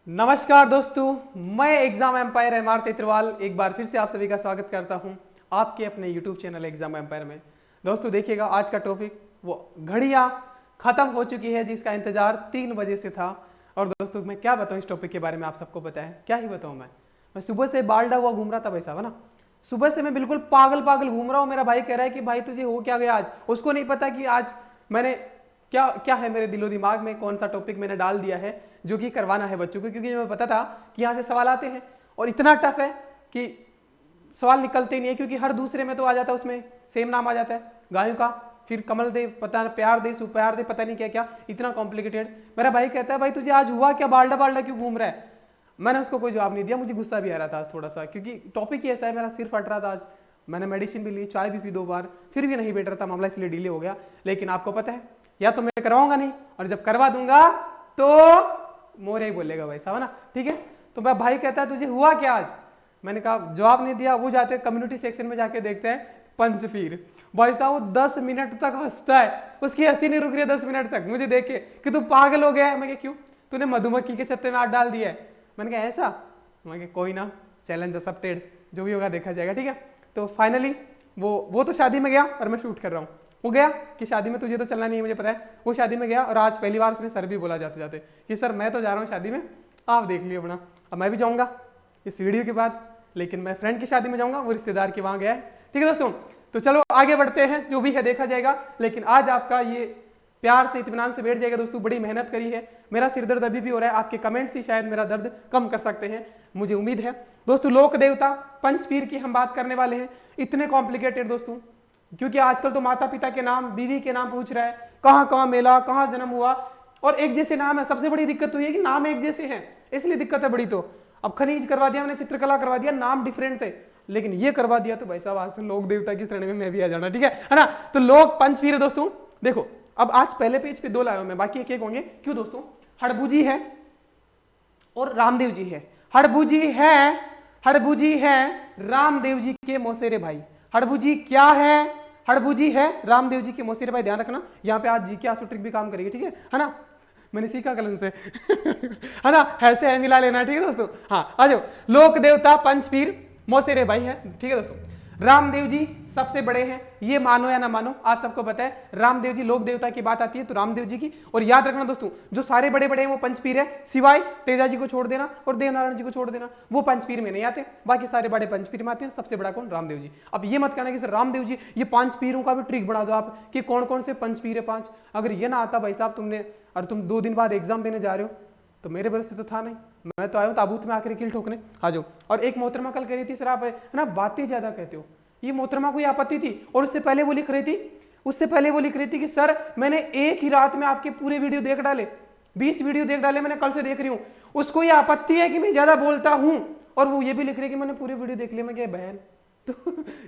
नमस्कार दोस्तों, मैं एग्जाम एम्पायर एमआर तेतरवाल एक बार फिर से आप सभी का स्वागत करता हूं आपके अपने यूट्यूब चैनल एग्जाम एम्पायर में। दोस्तों देखिएगा, आज का टॉपिक वो घड़ियां खत्म हो चुकी है जिसका इंतजार 3 बजे से था। और दोस्तों मैं क्या बताऊं इस टॉपिक के बारे में, आप सबको पता है, क्या ही बताऊं। मैं सुबह से बालडा हुआ घूम रहा था भाई साहब, है ना। सुबह से मैं बिल्कुल पागल पागल घूम रहा हूँ। मेरा भाई कह रहा है कि भाई तुझे हो क्या गया आज। उसको नहीं पता कि आज मैंने क्या क्या है मेरे दिलो दिमाग में, कौन सा टॉपिक मैंने डाल दिया है जो कि करवाना है बच्चों को, क्योंकि मुझे पता था कि यहाँ से सवाल आते हैं और इतना टफ है कि सवाल निकलते ही नहीं है, क्योंकि हर दूसरे में तो आ जाता है, उसमें सेम नाम आ जाता है गायों का, फिर कमल दे, पता प्यार दे, सुप्यार दे, पता नहीं क्या क्या, इतना कॉम्प्लिकेटेड। मेरा भाई कहता है भाई तुझे आज हुआ क्या, बाल्डा बाल्डा क्यों घूम रहा है। मैंने उसको कोई जवाब नहीं दिया, मुझे गुस्सा भी आ रहा था आज थोड़ा सा, क्योंकि टॉपिक ही ऐसा है, मेरा सिर फट रहा था आज। मैंने मेडिसिन भी ली, चाय भी पी 2 बार, फिर भी नहीं बैठ रहा था मामला, इसलिए डिले हो गया। लेकिन आपको पता है, या तो मैं करवाऊंगा नहीं, और जब करवा दूंगा तो मोरे ही बोलेगा भाई साहब, है ना। ठीक है, तो मेरा भाई कहता है तुझे हुआ क्या आज। मैंने कहा, जवाब नहीं दिया। वो जाते कम्युनिटी सेक्शन में जाके देखते हैं पंचफीर। भाई साहब वो 10 मिनट तक हंसता है, उसकी हंसी नहीं रुक रही है 10 मिनट तक, मुझे देख के कि तू पागल हो गया है। मैं क्यों, तूने मधुमक्खी के छत्ते में हाथ डाल दिया है। मैंने कहा ऐसा। मैं कोई ना, चैलेंज एक्सेप्टेड, जो भी होगा देखा जाएगा। ठीक है, तो फाइनली वो तो शादी में गया और मैं शूट कर रहा हूँ। वो गया कि शादी में तुझे तो चलना नहीं है, मुझे पता है। वो शादी में गया और आज पहली बार उसने सर भी बोला जाते जाते कि सर मैं तो जा रहा हूँ शादी में, आप देख लियो अपना। अब मैं भी जाऊँगा इस वीडियो के बाद, लेकिन मैं फ्रेंड की शादी में जाऊँगा, वो रिश्तेदार के वहाँ गया है। ठीक है दोस्तों, तो चलो आगे बढ़ते हैं, जो भी है देखा जाएगा। लेकिन आज आपका ये प्यार से इत्मीनान से बैठ जाएगा दोस्तों। बड़ी मेहनत करी है, मेरा सिर दर्द अभी भी हो रहा है, आपके कमेंट्स ही शायद मेरा दर्द कम कर सकते हैं, मुझे उम्मीद है। दोस्तों लोक देवता पंचपीर की हम बात करने वाले हैं। इतने कॉम्प्लिकेटेड दोस्तों, क्योंकि आजकल तो माता पिता के नाम, बीवी के नाम पूछ रहा है, कहाँ कहाँ मेला, कहाँ जन्म हुआ, और एक जैसे नाम है। सबसे बड़ी दिक्कत तो ये कि नाम एक जैसे हैं, इसलिए दिक्कत है बड़ी। तो अब खनिज करवा दिया मैंने, चित्रकला करवा दिया, नाम डिफरेंट थे, लेकिन ये करवा दिया तो भाई साहब आज तो लोक देवता की श्रेणी में मैं भी आ जाना। ठीक है ना। तो लोक पंचपीर है दोस्तों। देखो अब आज पहले पेज पे 2 लाए मैं, बाकी एक एक होंगे। क्यों दोस्तों, हड़बूजी है और रामदेव जी है। हड़बूजी है रामदेव जी के मौसेरे भाई। हड़बूजी क्या है, हड़बूजी है रामदेव जी के मौसेरे भाई। ध्यान रखना, यहाँ पे आज जी के आंसू ट्रिक भी काम करेगी। ठीक है ना, मैंने सीखा कल उनसे है ना, ऐसे है मिला लेना। ठीक है दोस्तों, हाँ आ जाओ। लोक देवता पंचपीर मौसेरे भाई है। ठीक है दोस्तों, रामदेव जी सबसे बड़े हैं, ये मानो या ना मानो, आप सबको पता है। रामदेव जी, लोक देवता की बात आती है तो रामदेव जी की। और याद रखना दोस्तों, जो सारे बड़े बड़े हैं वो पंचपीर है, सिवाय तेजा जी को छोड़ देना और देवनारायण जी को छोड़ देना, वो पंचपीर में नहीं आते, बाकी सारे बड़े पंचपीर में आते हैं। सबसे बड़ा कौन, रामदेव जी। अब ये मत कहना कि सर रामदेव जी, ये 5 पीरों का भी ट्रिक बना दो आप कि कौन कौन से पंचपीर है 5। अगर ये ना आता भाई साहब तुमने, और तुम 2 दिन बाद एग्जाम देने जा रहे हो, तो मेरे भरोसे तो था नहीं, मैं तो आया हूँ ताबूत में आकर किल ठोकने। आ जाओ। और एक मोहतरमा कल कह रही थी सर आप है ना बातें ज्यादा कहते हो, ये मोहतरमा को आपत्ति थी। और उससे पहले वो लिख रही थी कि सर मैंने एक ही रात में आपके पूरे वीडियो देख डाले, 20 वीडियो देख डाले मैंने, कल से देख रही हूँ। उसको ये आपत्ति है कि मैं ज्यादा बोलता हूँ, और वो ये भी लिख रही है कि मैंने पूरे वीडियो देख लिया। मैं क्या बहन, तो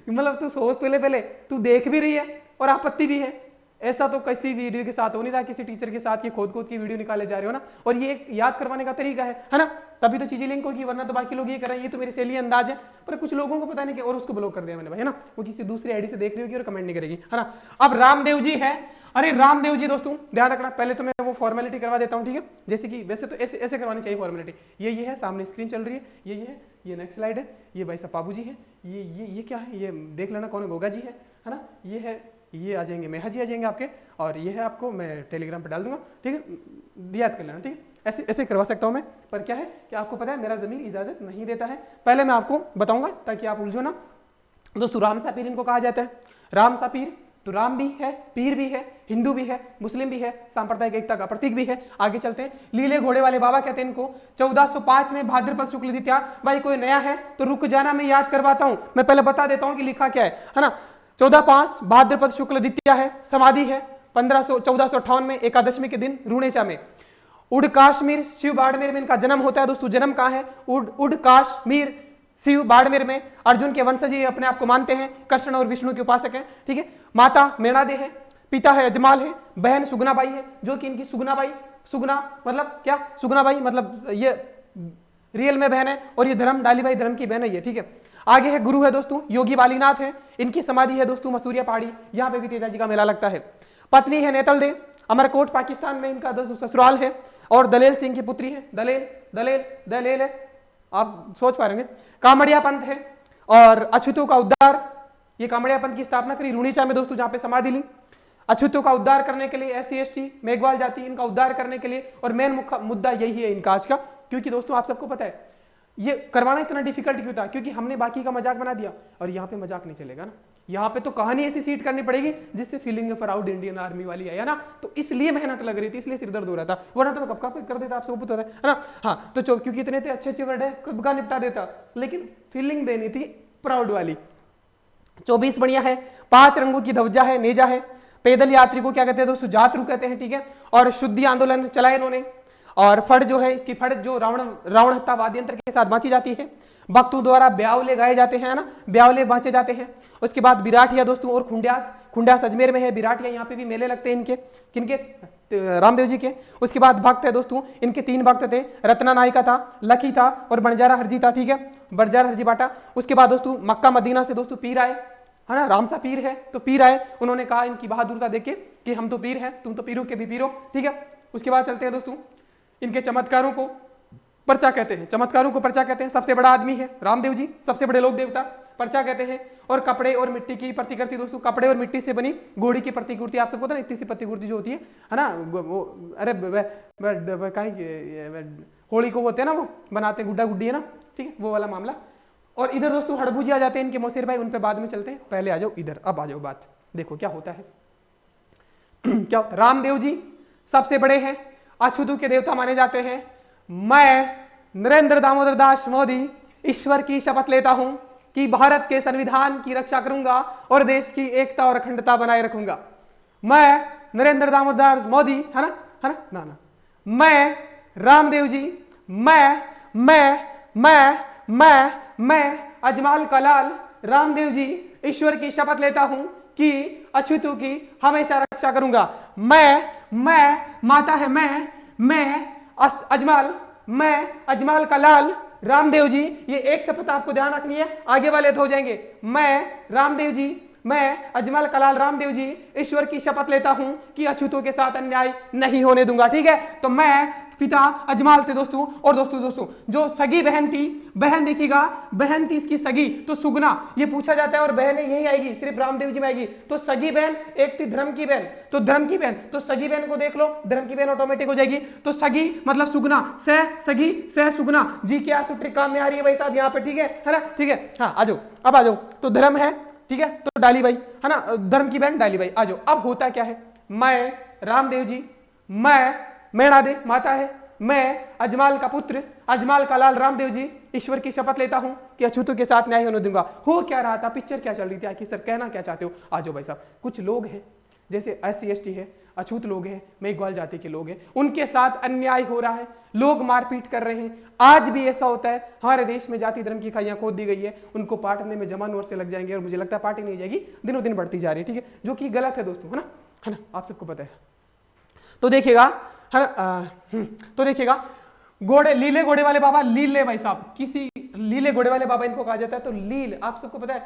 मतलब तू सोच तो ले पहले, तू देख भी रही है और आपत्ति भी है। ऐसा तो किसी वीडियो के साथ हो नहीं रहा, किसी टीचर के साथ ये खोद की वीडियो निकाले जा रहे हो ना। और ये एक याद करवाने का तरीका है ना, तभी तो चीजें लिंक होगी, वरना तो बाकी लोग ये कर रहे हैं, ये तो मेरी सैली अंदाज है। पर कुछ लोगों को पता नहीं क्या, और उसको ब्लॉक कर दिया मैंने भाई, है ना। वो किसी दूसरी आईडी से देख रही होगी और कमेंट नहीं करेगी, है ना। अब रामदेव जी है। अरे रामदेव जी दोस्तों ध्यान रखना, पहले तो मैं वो फॉर्मेलिटी करवा देता हूँ। ठीक है, जैसे कि वैसे तो ऐसे करवानी चाहिए फॉर्मेलिटी। ये है, सामने स्क्रीन चल रही है, ये है, ये नेक्स्ट स्लाइड है, ये भाई साहब बाबू जी है, ये क्या है, ये देख लेना कौन है, गोगा जी है ना। ये है, ये आ जाएंगे, मेहा जी आ जाएंगे आपके, और ये है आपको मैं टेलीग्राम पे डाल दूंगा। ठीक है, याद कर लेना। ठीक है, ऐसे करवा सकता हूं मैं, पर क्या है कि आपको पता है मेरा जमीन इजाजत नहीं देता है। पहले मैं आपको बताऊंगा ताकि आप उलझो ना। दोस्तों रामसा पीर इनको कहा जाता है। रामसा पीर तो राम भी है, पीर भी है, हिंदू भी है, मुस्लिम भी है, सांप्रदायिक एकता का प्रतीक भी है। आगे चलते हैं, लीले घोड़े वाले बाबा कहते हैं इनको। 1405 में भाद्रपद शुक्ल द्वितीया। भाई कोई नया है तो रुक जाना, मैं याद करवाता हूं, मैं पहले बता देता हूं कि लिखा क्या है ना। 14/5 भाद्रपद शुक्ल द्वितीया है, समाधि है 1458 में एकादशमी के दिन रूणेचा में। उड़ काश्मीर शिव बाड़मेर में इनका जन्म होता है। दोस्तों जन्म कहाँ है, उड़ काश्मीर शिव बाड़मेर में। अर्जुन के वंशज ये अपने आप को मानते हैं, कृष्ण और विष्णु के उपासक हैं। ठीक है, माता मेणादे है, पिता है अजमाल है, बहन सुगनाबाई है, जो कि इनकी सुगना मतलब क्या, सुगनाबाई मतलब ये रियल में बहन है, और ये धर्म डालीबाई धर्म की बहन है ये। ठीक है, आगे है गुरु है दोस्तों, योगी बालीनाथ है, इनकी समाधि है दोस्तों मसूरिया पहाड़ी, यहाँ पे भी तेजा जी का मेला लगता है। पत्नी है नेतल दे, अमरकोट पाकिस्तान में इनका दोस्तों ससुराल है। और दलेल सिंह की पुत्री है, दलेल दलेल दलेल है, आप सोच पा रहे कामड़िया पंथ है। और अछूतों का उद्धार, ये कामड़िया पंथ की स्थापना करी रूणीचा में दोस्तों, जहां पे समाधि ली। अछूतों का उद्धार करने के लिए SC ST मेघवाल जाति, इनका उद्धार करने के लिए, और मेन मुद्दा यही है इनका आज का, क्योंकि दोस्तों आप सबको पता है ये करवाना इतना डिफिकल्ट क्यों था, क्योंकि हमने बाकी का मजाक बना दिया, और यहाँ पे मजाक नहीं चलेगा ना, यहाँ पे तो कहानी ऐसी सीट करनी पड़ेगी जिससे फीलिंग प्राउड इंडियन आर्मी वाली है ना, तो इसलिए मेहनत लग रही थी, इसलिए सिर दर्द हो रहा था, वरना तो मैं कब का कर देता, आपसे पता है ना। हाँ तो क्योंकि इतने अच्छे अच्छे वर्ड है कब का निपटा देता, लेकिन फीलिंग देनी थी प्राउड वाली। 24 बढ़िया है, 5 रंगों की ध्वजा है, नेजा है। पैदल यात्री को क्या कहते हैं दोस्तों, जातरू कहते हैं, ठीक है। और शुद्धि आंदोलन चलाया इन्होंने। और फड़ जो है, इसकी फड़ जो रावण हत्या वाद्य यंत्र के साथ बांची जाती है। भक्तों द्वारा ब्यावले गाए जाते हैं ना, ब्यावले बांचे जाते हैं। उसके बाद बिराटिया दोस्तों और खुंड्यास अजमेर में है, बिराटिया यहाँ पे भी मेले लगते हैं इनके, किनके, रामदेव जी के। उसके बाद भक्त है दोस्तों, इनके 3 भक्त थे, रत्ना नायका था, लकी था और बंजारा हरजी था, ठीक है, बंजारा हरजी बाटा। उसके बाद दोस्तों मक्का मदीना से दोस्तों पीर आए, है ना, रामसा पीर है तो पीर आए, उन्होंने कहा इनकी बहादुरता देखे कि हम तो पीर हैं, तुम तो पीरों के भी पीरो, ठीक है। उसके बाद चलते हैं दोस्तों, इनके चमत्कारों को पर्चा कहते हैं, चमत्कारों को पर्चा कहते हैं। सबसे बड़ा आदमी है रामदेव जी, सबसे बड़े लोक देवता, पर्चा कहते हैं। और कपड़े और मिट्टी की प्रतिकृति दोस्तों, कपड़े और मिट्टी से बनी घोड़ी की प्रतिकृति, आप सबको पता है इतनी सी प्रतिकृति जो होती है ना, वो अरे होली को होते हैं ना, वो बनाते हैं गुड्डा गुड्डी, है ना, ठीक है, वो वाला मामला। और इधर दोस्तों हड़बूजी आ जाते हैं इनके मोसेर भाई, उन पे बाद में चलते हैं, पहले आ जाओ इधर, अब आ जाओ बात, देखो क्या होता है। क्या होता है, रामदेव जी सबसे बड़े हैं, अछूतों के देवता माने जाते हैं। मैं नरेंद्र दामोदर दास मोदी ईश्वर की शपथ लेता हूं कि भारत के संविधान की रक्षा करूंगा और देश की एकता और अखंडता बनाए रखूंगा। मैं नरेंद्र दामोदर दास मोदी, है ना, है ना, ना मैं रामदेव जी, मैं अजमाल कलाल रामदेव जी ईश्वर की शपथ लेता हूं कि अछूतों की हमेशा रक्षा करूंगा। मैं माता है, मैं अजमाल कलाल रामदेव जी, ये एक शपथ आपको ध्यान रखनी है, आगे वाले तो हो जाएंगे। मैं रामदेव जी, मैं अजमल कलाल रामदेव जी ईश्वर की शपथ लेता हूं कि अछूतों के साथ अन्याय नहीं होने दूंगा, ठीक है। तो मैं पिता अजमाल थे दोस्तों, और दोस्तों जो सगी बहन थी, बहन देखिएगा, बहन थी इसकी सगी, तो सुगना, ये पूछा जाता है, और बहनें यही आएगी, सिर्फ रामदेव जी में आएगी। तो सगी बहन एक थी धर्म की बहन, तो धर्म की बहन, तो सगी बहन को देख लो, धर्म की बहन ऑटोमेटिक हो जाएगी। तो सगी मतलब सुगना, सगी सुगना जी, क्या सूत्र काम में आ रही है भाई साहब यहाँ पे, ठीक है ना, ठीक है। हाँ आ जाओ, अब आ जाओ, तो धर्म है, ठीक है, तो डाली भाई, है ना, धर्म की बहन डाली भाई, आ जाओ। अब होता क्या है, मैं रामदेव जी, मैं मेणादे माता है, मैं अजमाल का पुत्र अजमाल का लाल रामदेव जी ईश्वर की शपथ लेता हूं कि अछूतों के साथ न्याय होने दूंगा। हो क्या रहा था, पिक्चर क्या चल रही थी आखिर, सर कहना क्या चाहते हो, आ जाओ भाई साहब। कुछ लोग हैं जैसे SC ST है, अछूत लोग हैं, मेघवाल जाति के लोग हैं, उनके साथ अन्याय हो रहा है, लोग मारपीट कर रहे हैं। आज भी ऐसा होता है, हमारे देश में जाति धर्म की खाइयां खोद दी गई है, उनको पाटने में जमान वर्ष से लग जाएंगे, और मुझे लगता है पार्टी नहीं जाएगी, दिनों दिन बढ़ती जा रही है, ठीक है, जो कि गलत है दोस्तों, है ना, आप सबको पता है। तो देखिएगा, तो देखिएगा, घोड़े, लीले घोड़े वाले बाबा, लीले भाई साहब, किसी लीले घोड़े वाले बाबा इनको कहा जाता है। तो लील, आप सबको पता है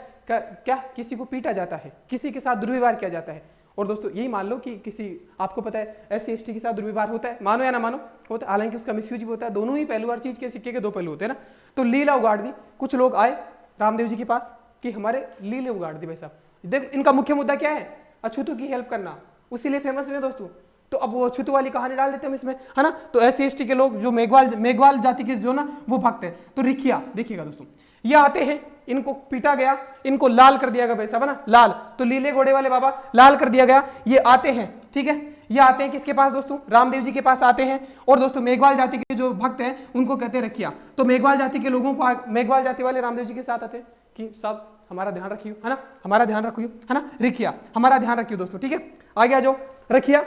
क्या, किसी को पीटा जाता है, किसी के साथ दुर्व्यवहार किया जाता है। और दोस्तों यही मान लो कि किसी, आपको पता है SC ST के साथ दुर्व्यवहार होता है, मानो या ना मानो होता है, हालांकि उसका मिसयूज भी होता है, दोनों ही पहलू, हर चीज के सिक्के के 2 पहलू होते हैं ना। तो लीला उगाड़ दी, कुछ लोग आए रामदेव जी के पास कि हमारे लीले उगाड़ दी भाई साहब। देखो इनका मुख्य मुद्दा क्या है, अछूतों की हेल्प करना, उसीलिए फेमस है दोस्तों। तो अब वो अछूत वाली कहानी डाल देते हैं हम इसमें, है ना। तो SC ST के लोग जो मेघवाल जाति के जो ना वो भक्त है। तो रिखिया देखिएगा दोस्तों, ये आते हैं, इनको पीटा गया, इनको लाल कर दिया गया भाई साहब, है ना, लाल। तो लीले घोड़े वाले बाबा लाल कर दिया गया, ये आते हैं, ठीक है, ये आते हैं किसके पास दोस्तों, रामदेव जी के पास आते हैं। और दोस्तों मेघवाल जाति के जो भक्त हैं उनको कहते हैं रखिया। तो मेघवाल जाति के लोगों को, मेघवाल जाति वाले रामदेव जी के साथ आते हैं कि साहब हमारा ध्यान रखियो, है ना, हमारा ध्यान रखियो, है ना, रिखिया हमारा ध्यान रखियो दोस्तों, ठीक है। आगे आ जाओ, रखिया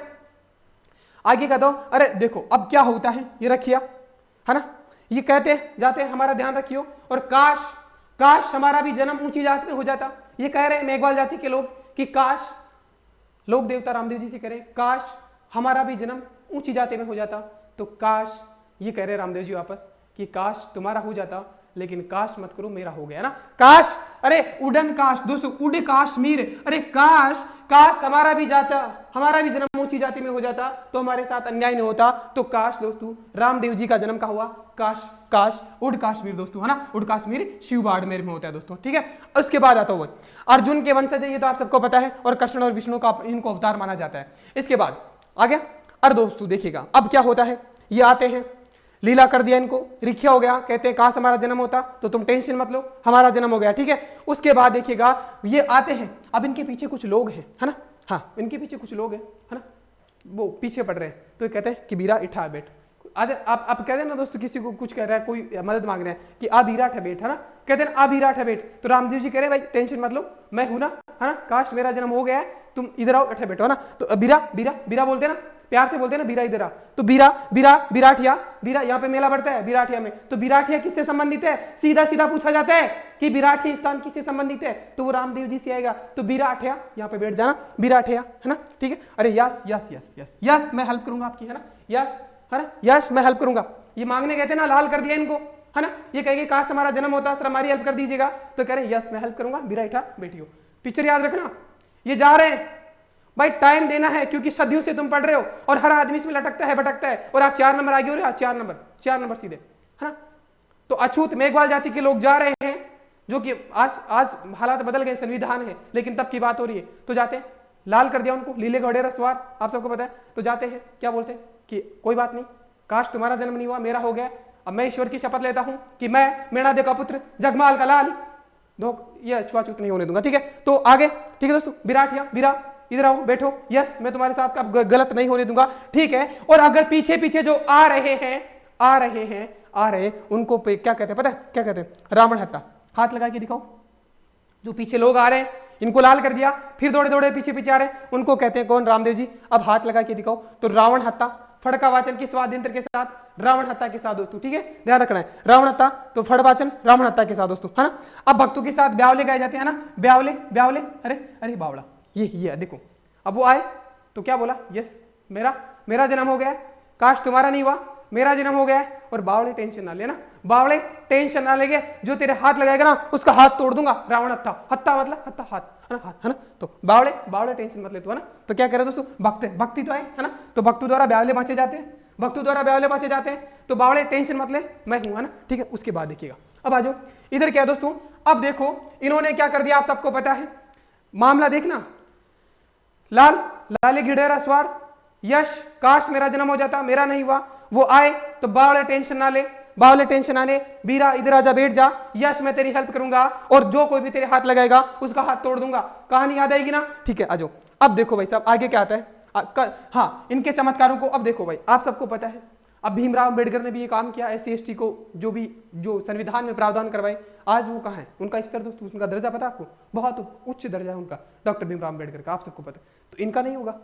आगे का दो। अरे देखो अब क्या होता है, ये रखिया, है ना, ये कहते जाते हैं हमारा ध्यान रखियो, और काश हमारा भी जन्म ऊंची जाति में हो जाता। ये कह रहे हैं मेघवाल जाति के लोग कि काश, लोक देवता रामदेव जी से कह रहे काश हमारा भी जन्म ऊंची जाति में हो जाता। तो काश, ये कह रहे रामदेव जी वापस कि काश तुम्हारा हो जाता, लेकिन काश मत करो, मेरा हो गया ना। काश, अरे उड़न काश दोस्तों, उड़ काश्मीर, अरे काश, काश हमारा भी जाता, हमारा भी जन्म ऊंची जाति में हो जाता तो हमारे साथ अन्याय नहीं होता। तो काश दोस्तों रामदेव जी का जन्म कहाँ हुआ? काश, काश उड़ काश्मीर दोस्तों, है ना। उड़ काश्मीर शिव बाड़मेर में होता है दोस्तों, ठीक है। उसके बाद आता हुआ अर्जुन के वंशज है, ये तो आप सबको पता है, और कृष्ण और विष्णु का इनको अवतार माना जाता है। इसके बाद आ गया। और दोस्तों देखिएगा अब क्या होता है, ये आते हैं, लीला कर दिया इनको, रिख्या हो गया, कहते हैं काश हमारा जन्म होता, तो तुम टेंशन मत लो, हमारा जन्म हो गया, ठीक है। उसके बाद देखिएगा ये आते हैं, अब इनके पीछे कुछ लोग हैं, है ना, हाँ इनके पीछे कुछ लोग हैं, है ना, वो पीछे पड़ रहे हैं, तो ये कहते हैं कि बीरा इठा बैठ। आप कहते हैं ना दोस्तों, किसी को कुछ कह रहा है, कोई मदद मांग रहे हैं कि आ बीरा ठा बैठ, है ना, कहते हैं आ बीरा ठा बैठ, तो रामदेव जी कह रहे हैं भाई टेंशन मत लो, मैं हूं ना, है ना, काश मेरा जन्म हो गया है, तुम इधर आओ, अठा बैठो, है ना। तो बीरा बीरा बीरा बोलते हैं ना, प्यार से बोलते हैं ना, बीरा इधर आ, तो बीरा बीरा बिराठिया, बीरा यहाँ पे मेला बढ़ता है बिराठिया में, तो बिराठिया किससे संबंधित है? सीधा सीधा पूछा जाता है कि बिराठी स्थान किससे संबंधित है, तो वो रामदेव जी से आएगा, तो बिराठिया, यहाँ पे बैठ जाना, बिराठिया, है ना, ठीक है। अरे yes yes yes yes yes, मैं हेल्प करूंगा आपकी, है ना, यस, है ना, यस मैं हेल्प करूंगा। ये मांगने गए थे ना, लाल कर दिया इनको, है ना, ये कहेंगे काश हमारा जन्म होता, सर हमारी हेल्प कर दीजिएगा, तो कह रहे यस मैं हेल्प करूंगा, बिराठा बैठियो। पिक्चर याद रखना, ये जा रहे हैं भाई, टाइम देना है, क्योंकि सदियों से तुम पढ़ रहे हो और हर आदमी इसमें लटकता है भटकता है, और आप 4 नंबर आगे हो रहे हो, 4 नंबर सीधे, है ना। तो अछूत मेघवाल जाति के लोग जा रहे हैं, जो कि आज हालात बदल गए, संविधान है, लेकिन तब की बात हो रही है, तो जाते हैं, लाल कर दिया उनको, लीले घोड़े सवार, आप सबको पता है, तो जाते हैं, क्या बोलते हैं कि कोई बात नहीं, काश तुम्हारा जन्म नहीं हुआ, मेरा हो गया, अब मैं ईश्वर की शपथ लेता हूं कि मैं मेणादे का पुत्र, जगमाल का लाल, ये छुआछूत नहीं होने दूंगा, ठीक है। तो आगे, ठीक है दोस्तों, बिराठिया, बीरा इधर आओ बैठो, यस मैं तुम्हारे साथ अब गलत नहीं होने दूंगा, ठीक है। और अगर पीछे पीछे जो आ रहे उनको क्या कहते हैं पता है, क्या कहते हैं? रावण हत्या। हाथ लगा के दिखाओ, जो पीछे लोग आ रहे हैं इनको लाल कर दिया, फिर दौड़े दौड़े पीछे पीछे आ रहे हैं, उनको कहते हैं कौन? रामदेव जी। अब हाथ लगा के दिखाओ, तो रावण हत्या, फड़का वाचन किस वाद्यंत्र के साथ? रावण हत्या के साथ दोस्तों, ठीक है, ध्यान रखना है, रावण हत्या, तो फड़ वाचन रावण हत्या के साथ दोस्तों, है ना। अब भक्तों के साथ ब्यावले गाए जाते हैं ना, ब्यावले ब्यावले, अरे अरे बावड़ा, ये देखो, अब वो आए तो क्या बोला? यस मेरा जन्म हो गया, काश तुम्हारा नहीं हुआ, मेरा जन्म हो गया। और बावले टेंशन ना लेना, बावले टेंशन ना लेगे, जो तेरे हाथ लगाएगा ना उसका हाथ तोड़ दूंगा, रावण हत्या, हत्या मतलब हत्या, हाथ, है ना, हाथ, है ना। तो बावले टेंशन मत ले तू, है ना। तो क्या करे दोस्तों, भक्ति तो है ना, तो भक्तों द्वारा ब्यावले बांचे जाते हैं, भक्तों द्वारा ब्यावले बांचे जाते हैं, तो बावले टेंशन मत ले, मैं हूं, है ना, ठीक है। उसके बाद देखिएगा, अब आ जाओ इधर, क्या है दोस्तों, अब देखो इन्होंने क्या कर दिया, आप सबको पता है मामला, देखना, लाले घिडेरा सवार, यश काश मेरा जन्म हो जाता, मेरा नहीं हुआ, वो आए तो बावले टेंशन ना ले, बावले टेंशन ना ले, बीरा इधर आजा बैठ जा, यश मैं तेरी हेल्प करूंगा, और जो कोई भी तेरे हाथ लगाएगा उसका हाथ तोड़ दूंगा। कहानी याद आएगी ना, ठीक है, आ जाओ। अब देखो भाई साहब आगे क्या आता है, हाँ इनके चमत्कारों को अब देखो भाई, आप सबको पता है, अब भीमराव अम्बेडकर ने भी ये काम किया, SC ST को जो संविधान में प्रावधान करवाए, आज वो कहाँ है, उनका स्तर दोस्तों, उनका दर्जा पता आपको, बहुत उच्च दर्जा है उनका, डॉक्टर भीमराव अम्बेडकर का, आप सबको पता है। तो इनका नहीं होगा,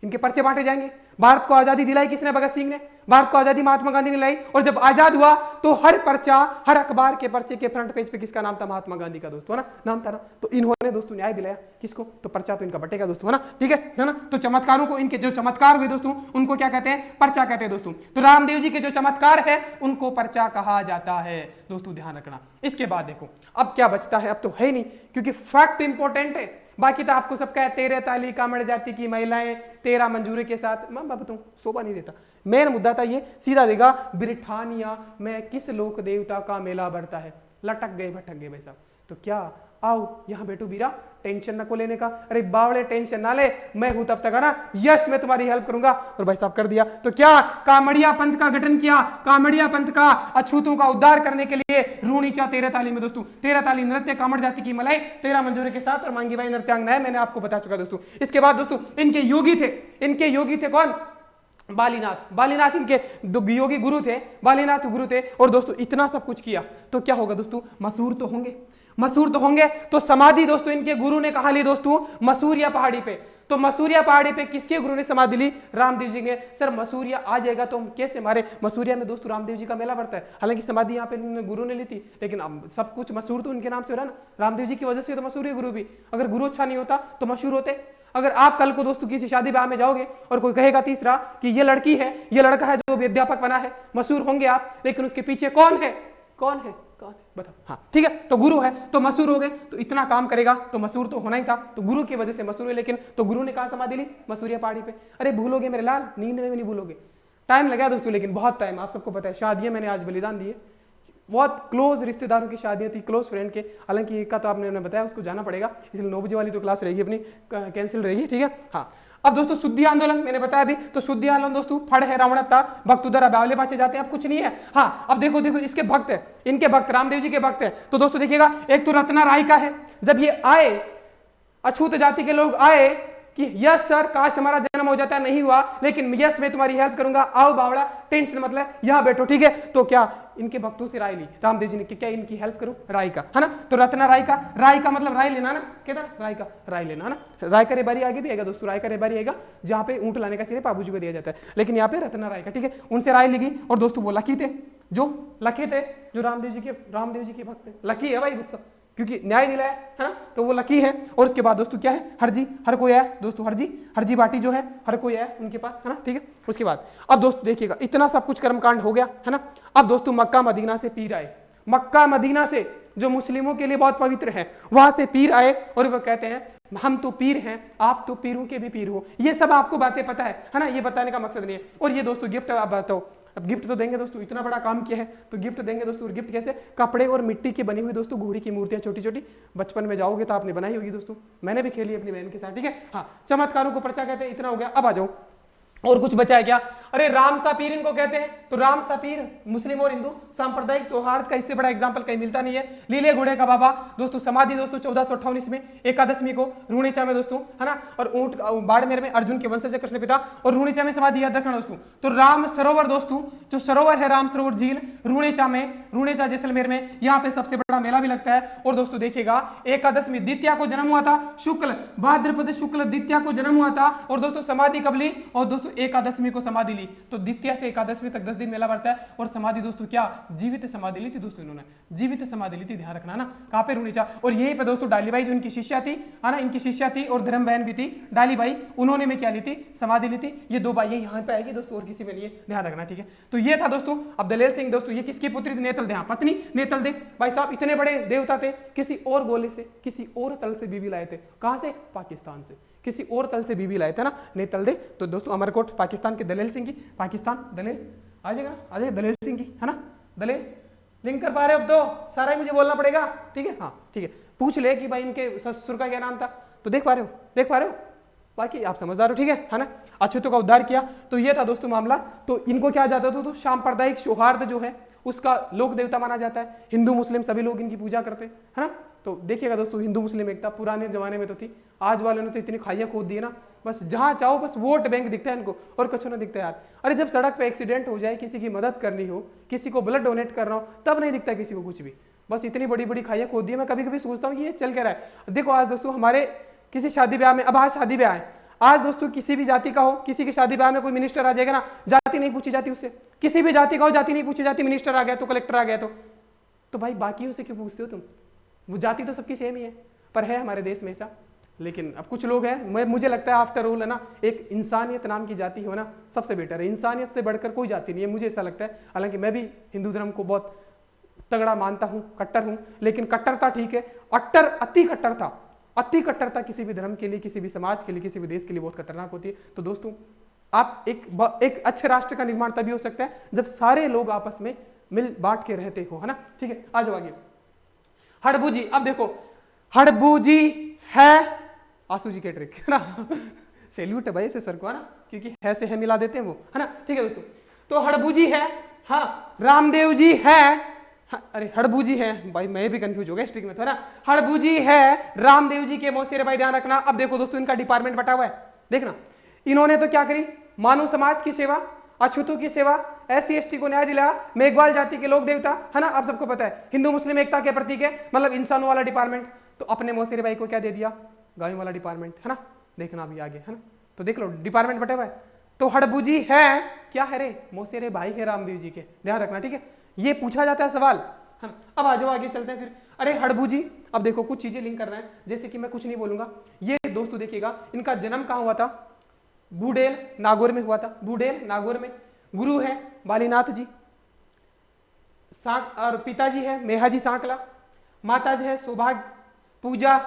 इनके पर्चे बांटे जाएंगे। भारत को आजादी दिलाई किसने? भगत सिंह ने। भारत को आजादी महात्मा गांधी ने लाई, और जब आजाद हुआ तो हर पर्चा, हर अखबार के पर्चे के फ्रंट पेज पे किसका नाम था? महात्मा गांधी का दोस्तों, है ना, नाम था ना। तो इन्होंने दोस्तों न्याय दिलाया किसको? तो पर्चा तो इनका बटेगा दोस्तों, है ना, ठीक है ना। तो चमत्कारों को, इनके जो चमत्कार हुए दोस्तों उनको क्या कहते हैं? पर्चा कहते हैं दोस्तों। तो रामदेव जी के जो चमत्कार है उनको पर्चा कहा जाता है दोस्तों, ध्यान रखना। इसके बाद देखो अब क्या बचता है, अब तो है नहीं, क्योंकि फैक्ट इंपॉर्टेंट है, बाकी तो आपको सबका है, तेरे ताली कामड़ जाति की महिलाएं तेरा मंजूरी के साथ, मैं बताऊं शोभा नहीं देता। मेन मुद्दा था ये, सीधा देगा, ब्रिटानिया में किस लोक देवता का मेला बढ़ता है। लटक गए भटक गए भाई साहब, तो क्या आओ यहाँ बैठो बीरा, टेंशन ना को लेने का, अरे बावड़े टेंशन ना ले, मैं हूं तब तक, है ना, यश मैं तुम्हारी हेल्प करूंगा। और भाई साहब कर दिया, तो क्या कामड़िया पंथ का गठन किया, कामड़िया पंथ का अछूतों का उद्धार करने के लिए रूणीचा तेरह ताली में दोस्तों, तेरह ताली नृत्य, कामड़ जाति की मलाई तेरा मंजूरी के साथ, और मांगी बाई नृत्यांगना, मैंने आपको बता चुका दोस्तों। इसके बाद दोस्तों इनके योगी थे कौन? बालीनाथ इनके योगी गुरु थे, बालीनाथ गुरु थे। और दोस्तों इतना सब कुछ किया तो क्या होगा दोस्तों? मशहूर तो होंगे। तो समाधि दोस्तों इनके गुरु ने कहा ली दोस्तों? मसूरिया पहाड़ी पे। तो मसूरिया पहाड़ी पे किसके गुरु ने समाधि ली? रामदेव जी ने। सर मसूरिया आ जाएगा तो हम कैसे मारे? मसूरिया में दोस्तों रामदेव जी का मेला पड़ता है, हालांकि समाधि यहाँ पे गुरु ने ली थी, लेकिन अब सब कुछ मशहूर तो उनके नाम से हो रहा है ना, रामदेव जी की वजह से तो मशहूर है गुरु भी। अगर गुरु अच्छा नहीं होता तो मशहूर होते। अगर आप कल को दोस्तों किसी शादी ब्याह में जाओगे और कोई कहेगा तीसरा कि ये लड़की है, ये लड़का है जो अध्यापक बना है, मशहूर होंगे आप, लेकिन उसके पीछे कौन है? कौन है बताओ? हाँ ठीक है, तो गुरु है तो मसूर हो गए, तो इतना काम करेगा तो मसूर तो होना ही था, तो गुरु की वजह से मसूर है। लेकिन तो गुरु ने कहा समाधि ली मसूरिया पहाड़ी पे। अरे भूलोगे मेरे लाल, नींद में भी नहीं भूलोगे। टाइम लगा दोस्तों, लेकिन बहुत टाइम, आप सबको पता है। शादियां मैंने आज बलिदान दिए, बहुत क्लोज रिश्तेदारों की शादियां थी, क्लोज फ्रेंड के। हालांकि एक का तो आपने बताया उसको जाना पड़ेगा, इसलिए 9 बजे वाली तो क्लास रहेगी अपनी, कैंसिल रहेगी, ठीक है। हाँ अब दोस्तों शुद्धि आंदोलन मैंने बताया भी, तो शुद्धि आंदोलन दोस्तों फड़ है रावणता भक्त उधर बावले बाचे जाते हैं, अब कुछ नहीं है। हाँ अब देखो देखो इसके भक्त है, इनके भक्त रामदेव जी के भक्त है। तो दोस्तों देखिएगा, एक तो रत्ना राय का है, जब ये आए अछूत जाति के लोग आए कि यस सर काश हमारा जन्म हो जाता, नहीं हुआ, लेकिन यस मैं तुम्हारी हेल्प करूंगा, आओ बावड़ा टेंशन मतलब यहां बैठो, ठीक है। तो क्या इनके भक्तों से राय ली रामदेव जी ने कि क्या इनकी हेल्प करूं, राय का, है ना। तो रत्ना राय का मतलब राय लेना ना, कहता राय का राय लेना ना। राय का रेबारी आगे भी आएगा दोस्तों, राय का रेबारी आएगा जहां पे ऊंट लाने का श्रेय बाबू जी को दिया जाता है, लेकिन यहाँ पे रत्ना राय का, ठीक है। उनसे राय ली गई, और दोस्तों वो लकी थे, जो रामदेव जी के भक्त थे, लकी है भाई गुस्सा, क्योंकि न्याय दिलाया है ना, तो वो लकी है। और उसके बाद दोस्तों क्या है, हर कोई आया दोस्तों, हरजी बाटी जो है हर कोई आया उनके पास, है ना, ठीक है। उसके बाद अब दोस्तों देखिएगा, इतना सब कुछ कर्मकांड हो गया, है ना। अब दोस्तों मक्का मदीना से पीर आए, मक्का मदीना से जो मुस्लिमों के लिए बहुत पवित्र है, वहां से पीर आए, और वो कहते हैं हम तो पीर हैं, आप तो पीरों के भी पीर हो। ये सब आपको बातें पता है ना, ये बताने का मकसद नहीं है। और ये दोस्तों गिफ्ट आप बताओ, अब गिफ्ट तो देंगे दोस्तों, इतना बड़ा काम किया है तो गिफ्ट देंगे दोस्तों। गिफ्ट कैसे, कपड़े और मिट्टी की बनी हुई दोस्तों घोड़ी की मूर्तियां छोटी छोटी, बचपन में जाओगे तो आपने बनाई होगी दोस्तों, मैंने भी खेली अपनी बहन के साथ, ठीक है। हाँ चमत्कारों को पर्चा कहते हैं, इतना हो गया। अब आ जाओ, और कुछ बचा है क्या? अरे राम सा पीर इनको कहते हैं। तो राम सा पीर मुस्लिम और हिंदू सांप्रदायिक सौहार्द का इससे बड़ा एग्जांपल कहीं मिलता नहीं है। लीले घोड़े का बाबा दोस्तों, समाधि दोस्तों 1458 में एकादशमी को रूणेचा में दोस्तों, है ना। और ऊंट बाड़मेर में अर्जुन के वंशज कृष्ण पिता, और रूणेचा में समाधि याद रखना दोस्तों। तो राम सरोवर दोस्तों, जो सरोवर है राम सरोवर झील रूणेचा जैसलमेर में, यहाँ पे सबसे बड़ा मेला भी लगता है। और दोस्तों देखिएगा, एकादशमी द्वितीया को जन्म हुआ था, शुक्ल भाद्रपद शुक्ल द्वितीया को जन्म हुआ था। और दोस्तों समाधि कब ली? और दोस्तों एकादशमी को समाधि ली। तो द्वितीया से एकादशमी तक 10 दिन मेला बढ़ता है। और समाधि दोस्तों क्या, जीवित समाधि ली थी दोस्तों, इन्होंने जीवित समाधि ली थी, ध्यान रखना ना, कहाँ पे रूणेचा। और यहीं पे दोस्तों डालीबाई जो इनकी शिष्या थी, है ना, इनकी शिष्या थी और धर्म बहन भी थी डालीबाई, उन्होंने में क्या ली थी, समाधि ली थी। ये दो बाई यहाँ पे आएगी दोस्तों, और किसी में नहीं है, ध्यान रखना, ठीक है। तो ये था दोस्तों। अब दलेल सिंह दोस्तों, ये किसकी पुत्री थी? नेतल दे, पत्नी नेतल दे। भाई साहब इतने बड़े देवता थे, किसी और गोले से, किसी और तल से बीवी लाए थे। कहां से? पाकिस्तान से, किसी और तल से बीवी लाए थे ना, नेतल दे। तो दोस्तों अमरकोट पाकिस्तान के दलेल सिंह की, पाकिस्तान दलेल आ जाएगा, आ जाएगा दलेल सिंह की, है ना, दलेल लिंक कर पा रहे हो? अब तो सारा ही मुझे बोलना पड़ेगा, ठीक है। हाँ ठीक है, पूछ ले कि भाई इनके ससुर का क्या नाम था, तो देख पा रहे हो, बाकी आप समझदार हो, ठीक है ना। अछूतों का उद्धार किया। तो ये था दोस्तों मामला। तो इनको क्या जाता था, तो सांप्रदायिक सौहार्द जो है उसका लोक देवता माना जाता है। हिंदू मुस्लिम सभी लोग इनकी पूजा करते हैं, है ना। तो देखिएगा दोस्तों, हिंदू मुस्लिम एकता पुराने जमाने में तो थी, आज वालों ने तो इतनी खाइयां खोद दी ना, बस जहां चाहो बस वोट बैंक दिखता है इनको, और कुछ ना दिखता है यार। अरे जब सड़क पे एक्सीडेंट हो जाए, किसी की मदद करनी हो, किसी को ब्लड डोनेट करना हो, तब नहीं दिखता किसी को कुछ भी, बस इतनी बड़ी बड़ी खाइयां खोद दी है। मैं कभी कभी सोचता हूँ कि ये चल क्या रहा है। देखो आज दोस्तों हमारे किसी शादी ब्याह में, अब आज शादी ब्याह है, आज दोस्तों किसी भी जाति का हो, किसी की शादी ब्याह में कोई मिनिस्टर आ जाएगा ना, जाति नहीं पूछी जाती उससे, किसी भी जाति का हो जाति नहीं पूछी जाती, मिनिस्टर आ गया तो, कलेक्टर आ गया तो भाई बाकियों से क्यों पूछते हो तुम? वो जाति तो सबकी सेम ही है, पर है हमारे देश में ऐसा। लेकिन अब कुछ लोग हैं, मुझे लगता है आफ्टर ऑल है ना, एक इंसानियत नाम की जाति हो ना, सबसे बेटर है। इंसानियत से बढ़कर कोई जाति नहीं है, मुझे ऐसा लगता है। हालांकि मैं भी हिंदू धर्म को बहुत तगड़ा मानता हूँ, कट्टर हूँ, लेकिन कट्टरता ठीक है, अति कट्टरता किसी भी धर्म के लिए, किसी भी समाज के लिए, किसी भी देश के लिए बहुत खतरनाक होती है। तो दोस्तों आप एक अच्छे राष्ट्र का निर्माण तभी हो सकता है जब सारे लोग आपस में मिल बांट के रहते हो, है ना, ठीक है। आ जाओ आगे, हड़बू जी। अब देखो हड़बू जी है आसू जी के ट्रिक, है ना, सैल्यूट है भाई ऐसे सर को, है ना, क्योंकि है से है मिला देते हैं वो, है ना, ठीक है दोस्तों। तो हड़बू जी है, हाँ रामदेव जी है, अरे हड़बू जी है भाई, मैं भी कंफ्यूज हो गया स्ट्रिक में तो, है ना। हड़बू जी है रामदेव जी के मौसेरे भाई, ध्यान रखना। अब देखो दोस्तों इनका डिपार्टमेंट बटा हुआ है, देखना। इन्होंने तो क्या करी, मानव समाज की सेवा, अछूतों की सेवा, SC ST को न्याय दिलाया, मेघवाल जाति के लोक देवता, है ना, आप सबको पता है, हिंदू मुस्लिम एकता के प्रतीक है, मतलब इंसानों वाला डिपार्टमेंट। तो अपने मौसेरे भाई को क्या दे दिया, गायों वाला डिपार्टमेंट, है ना, देखना अभी आगे, है ना। तो देख लो डिपार्टमेंट बटे हुआ है। तो हड़बू जी है क्या है रे, मौसेरे भाई है रामदेव जी के, ध्यान रखना, ठीक है, ये पूछा जाता है सवाल, है ना। अब आ जाओ आगे चलते हैं फिर। अरे हड़बू जी, अब देखो कुछ चीजें लिंक करना है, जैसे कि मैं कुछ नहीं बोलूंगा। ये दोस्तों देखिएगा, इनका जन्म कहाँ हुआ था, बूडेल नागौर में हुआ था, बूडेल नागौर में। गुरु है बालीनाथ जी, और पिताजी है मेहाजी सांकला, माता जी है सौभाग्य, पूजा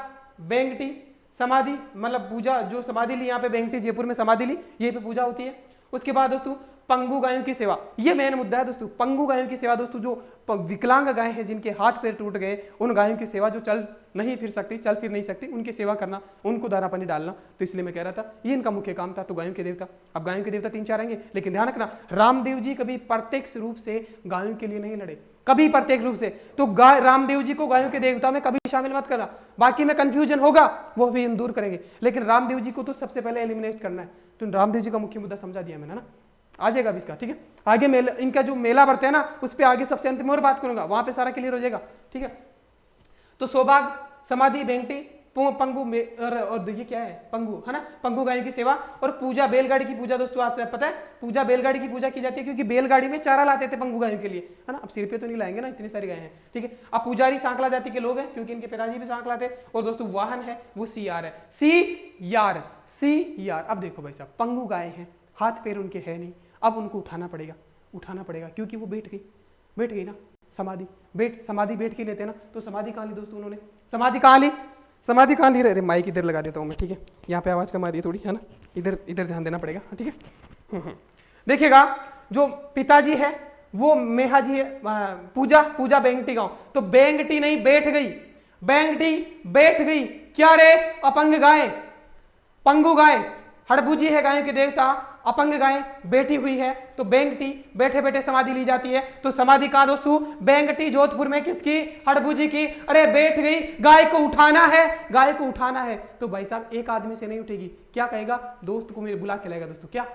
बेंगटी, समाधि मतलब पूजा जो समाधि ली यहाँ पे बेंगटी जयपुर में समाधि ली, यहीं पे पूजा होती है। उसके बाद दोस्तों पंगु गायों की सेवा, ये मेन मुद्दा है दोस्तों। पंगु गायों की सेवा दोस्तों, जो विकलांग गाय हैं जिनके हाथ पैर टूट गए, उन गायों की सेवा, जो चल फिर नहीं सकती, उनकी सेवा करना, उनको दाना पानी डालना। तो इसलिए मैं कह रहा था ये इनका मुख्य काम था। तो गायों के देवता, अब गायों के देवता 3-4 आएंगे, लेकिन ध्यान रखना रामदेव जी कभी प्रत्यक्ष रूप से गायों के लिए नहीं लड़े, कभी प्रत्येक रूप से। तो रामदेव जी को गायों के देवता में कभी शामिल मत करना, बाकी में कंफ्यूजन होगा वो भी हम दूर करेंगे, लेकिन रामदेव जी को तो सबसे पहले एलिमिनेट करना है। तो रामदेव जी का मुख्य मुद्दा समझा दिया मैंने ना, आ जाएगा इसका, ठीक है। आगे मेला, इनका जो मेला बढ़ते हैं ना, उस पर आगे सबसे अंतिम और बात करूंगा, वहां पे सारा क्लियर हो जाएगा, ठीक है। तो सौभाग्य, समाधि, बेंगटी, पंगु और ये क्या है पंगु, है ना, पंगु गायों की सेवा और पूजा बैलगाड़ी की पूजा। दोस्तों आपको पता है पूजा बैलगाड़ी की पूजा की जाती है, क्योंकि बैलगाड़ी में चारा लाते थे पंगु गायों के लिए, है ना। अब सिर पे तो नहीं लाएंगे ना, इतनी सारी गायें हैं, ठीक है। अब पुजारी सांकला जाति के लोग हैं, क्योंकि इनके पिताजी भी सांकला थे। और दोस्तों वाहन है वो सियार है, सियार। अब देखो भाई साहब, पंगु गाय हैं, हाथ पैर उनके है नहीं, अब उनको उठाना पड़ेगा, क्योंकि वो बैठ गई ना, समाधि बैठ के लेते हैं ना। तो समाधि कहाँ ली दोस्तों उन्होंने, समाधि कहाँ ली, अरे माइक इधर लगा देता हूँ मैं, ठीक है, यहाँ पे आवाज कम आ रही है थोड़ी, है ना, इधर ध्यान देना पड़ेगा, ठीक है। देखिएगा जो पिताजी है वो मेहाजी है, पूजा बेंगटी गांव, तो बेंगटी नहीं बेंगटी बैठ गई, क्या रे, अपंग गाय, पंगु गाय, हड़बूजी है गायों के देवता, अपंग गाय बैठी हुई है, तो बेंगटी बैठे बैठे समाधि ली जाती है। तो समाधि कहाँ दोस्तों, बेंगटी जोधपुर में, किसकी, हड़बूजी की। अरे बैठ गई, गाय को उठाना है, तो भाई साहब एक आदमी से नहीं उठेगी, क्या कहेगा, दोस्त को मेरे बुला के लाएगा दोस्तों। क्या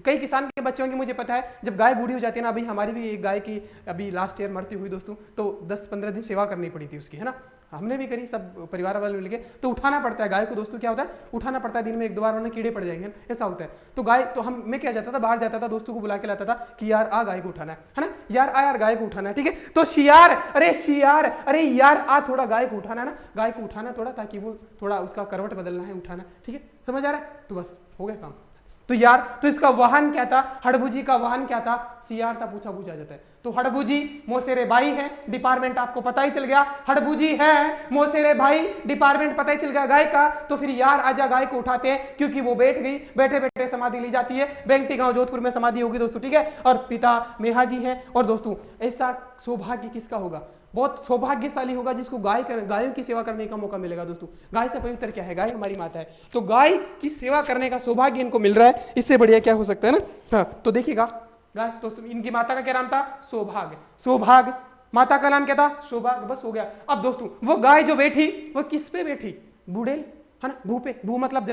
कई किसान के बच्चों की मुझे पता है, जब गाय बूढ़ी हो जाती है ना, अभी हमारी भी एक गाय की अभी लास्ट ईयर मरती हुई दोस्तों, तो 10-15 दिन सेवा करनी पड़ी थी उसकी, है ना, हमने भी करी, सब परिवार वाले मिलके। तो उठाना पड़ता है गाय को दोस्तों, क्या होता है, उठाना पड़ता है, दिन में 1-2 बार, वरना कीड़े पड़ जाएंगे, ऐसा होता है। तो गाय, तो मैं क्या जाता था, बाहर जाता था, दोस्तों को बुला के लाता था कि यार आ गाय को उठाना है ना, यार आ यार गाय को उठाना है, ठीक है। तो शियार, अरे यार आ थोड़ा गाय को उठाना है ना, गाय को उठाना थोड़ा, ताकि वो थोड़ा उसका करवट बदलना है, उठाना, ठीक है, समझ आ रहा है। तो बस हो गया काम। तो यार, तो इसका वाहन क्या था, हड़बूजी का वाहन क्या था, सियार था, पूछा जाता है। तो हड़बूजी मोसेरे भाई है, डिपार्टमेंट आपको पता ही चल गया, हड़बूजी है मोसेरे भाई, डिपार्टमेंट पता ही चल गया गाय का। तो फिर यार आजा गाय को उठाते हैं, क्योंकि वो बैठ गई, बैठे बैठे समाधि ली जाती है, बेंगटी गांव जोधपुर में समाधि होगी दोस्तों, ठीक है। और पिता मेहाजी है। और दोस्तों ऐसा सौभाग्य किसका होगा, बहुत सौभाग्यशाली होगा जिसको गायों की सेवा करने का मौका मिलेगा दोस्तों। गाय से पवित्र क्या है, गाय हमारी माता है, तो गाय की सेवा करने का सौभाग्य इनको मिल रहा है, इससे बढ़िया क्या हो सकता है ना। हाँ, तो देखिएगा गाय, तो इनकी माता का क्या नाम था, सौभाग्य, माता का नाम क्या था, सौभाग्य, बस हो गया। अब दोस्तों वो गाय जो बैठी, वो किस पे बैठी, बूढ़ेल, है ना, भू पे, भू मतलब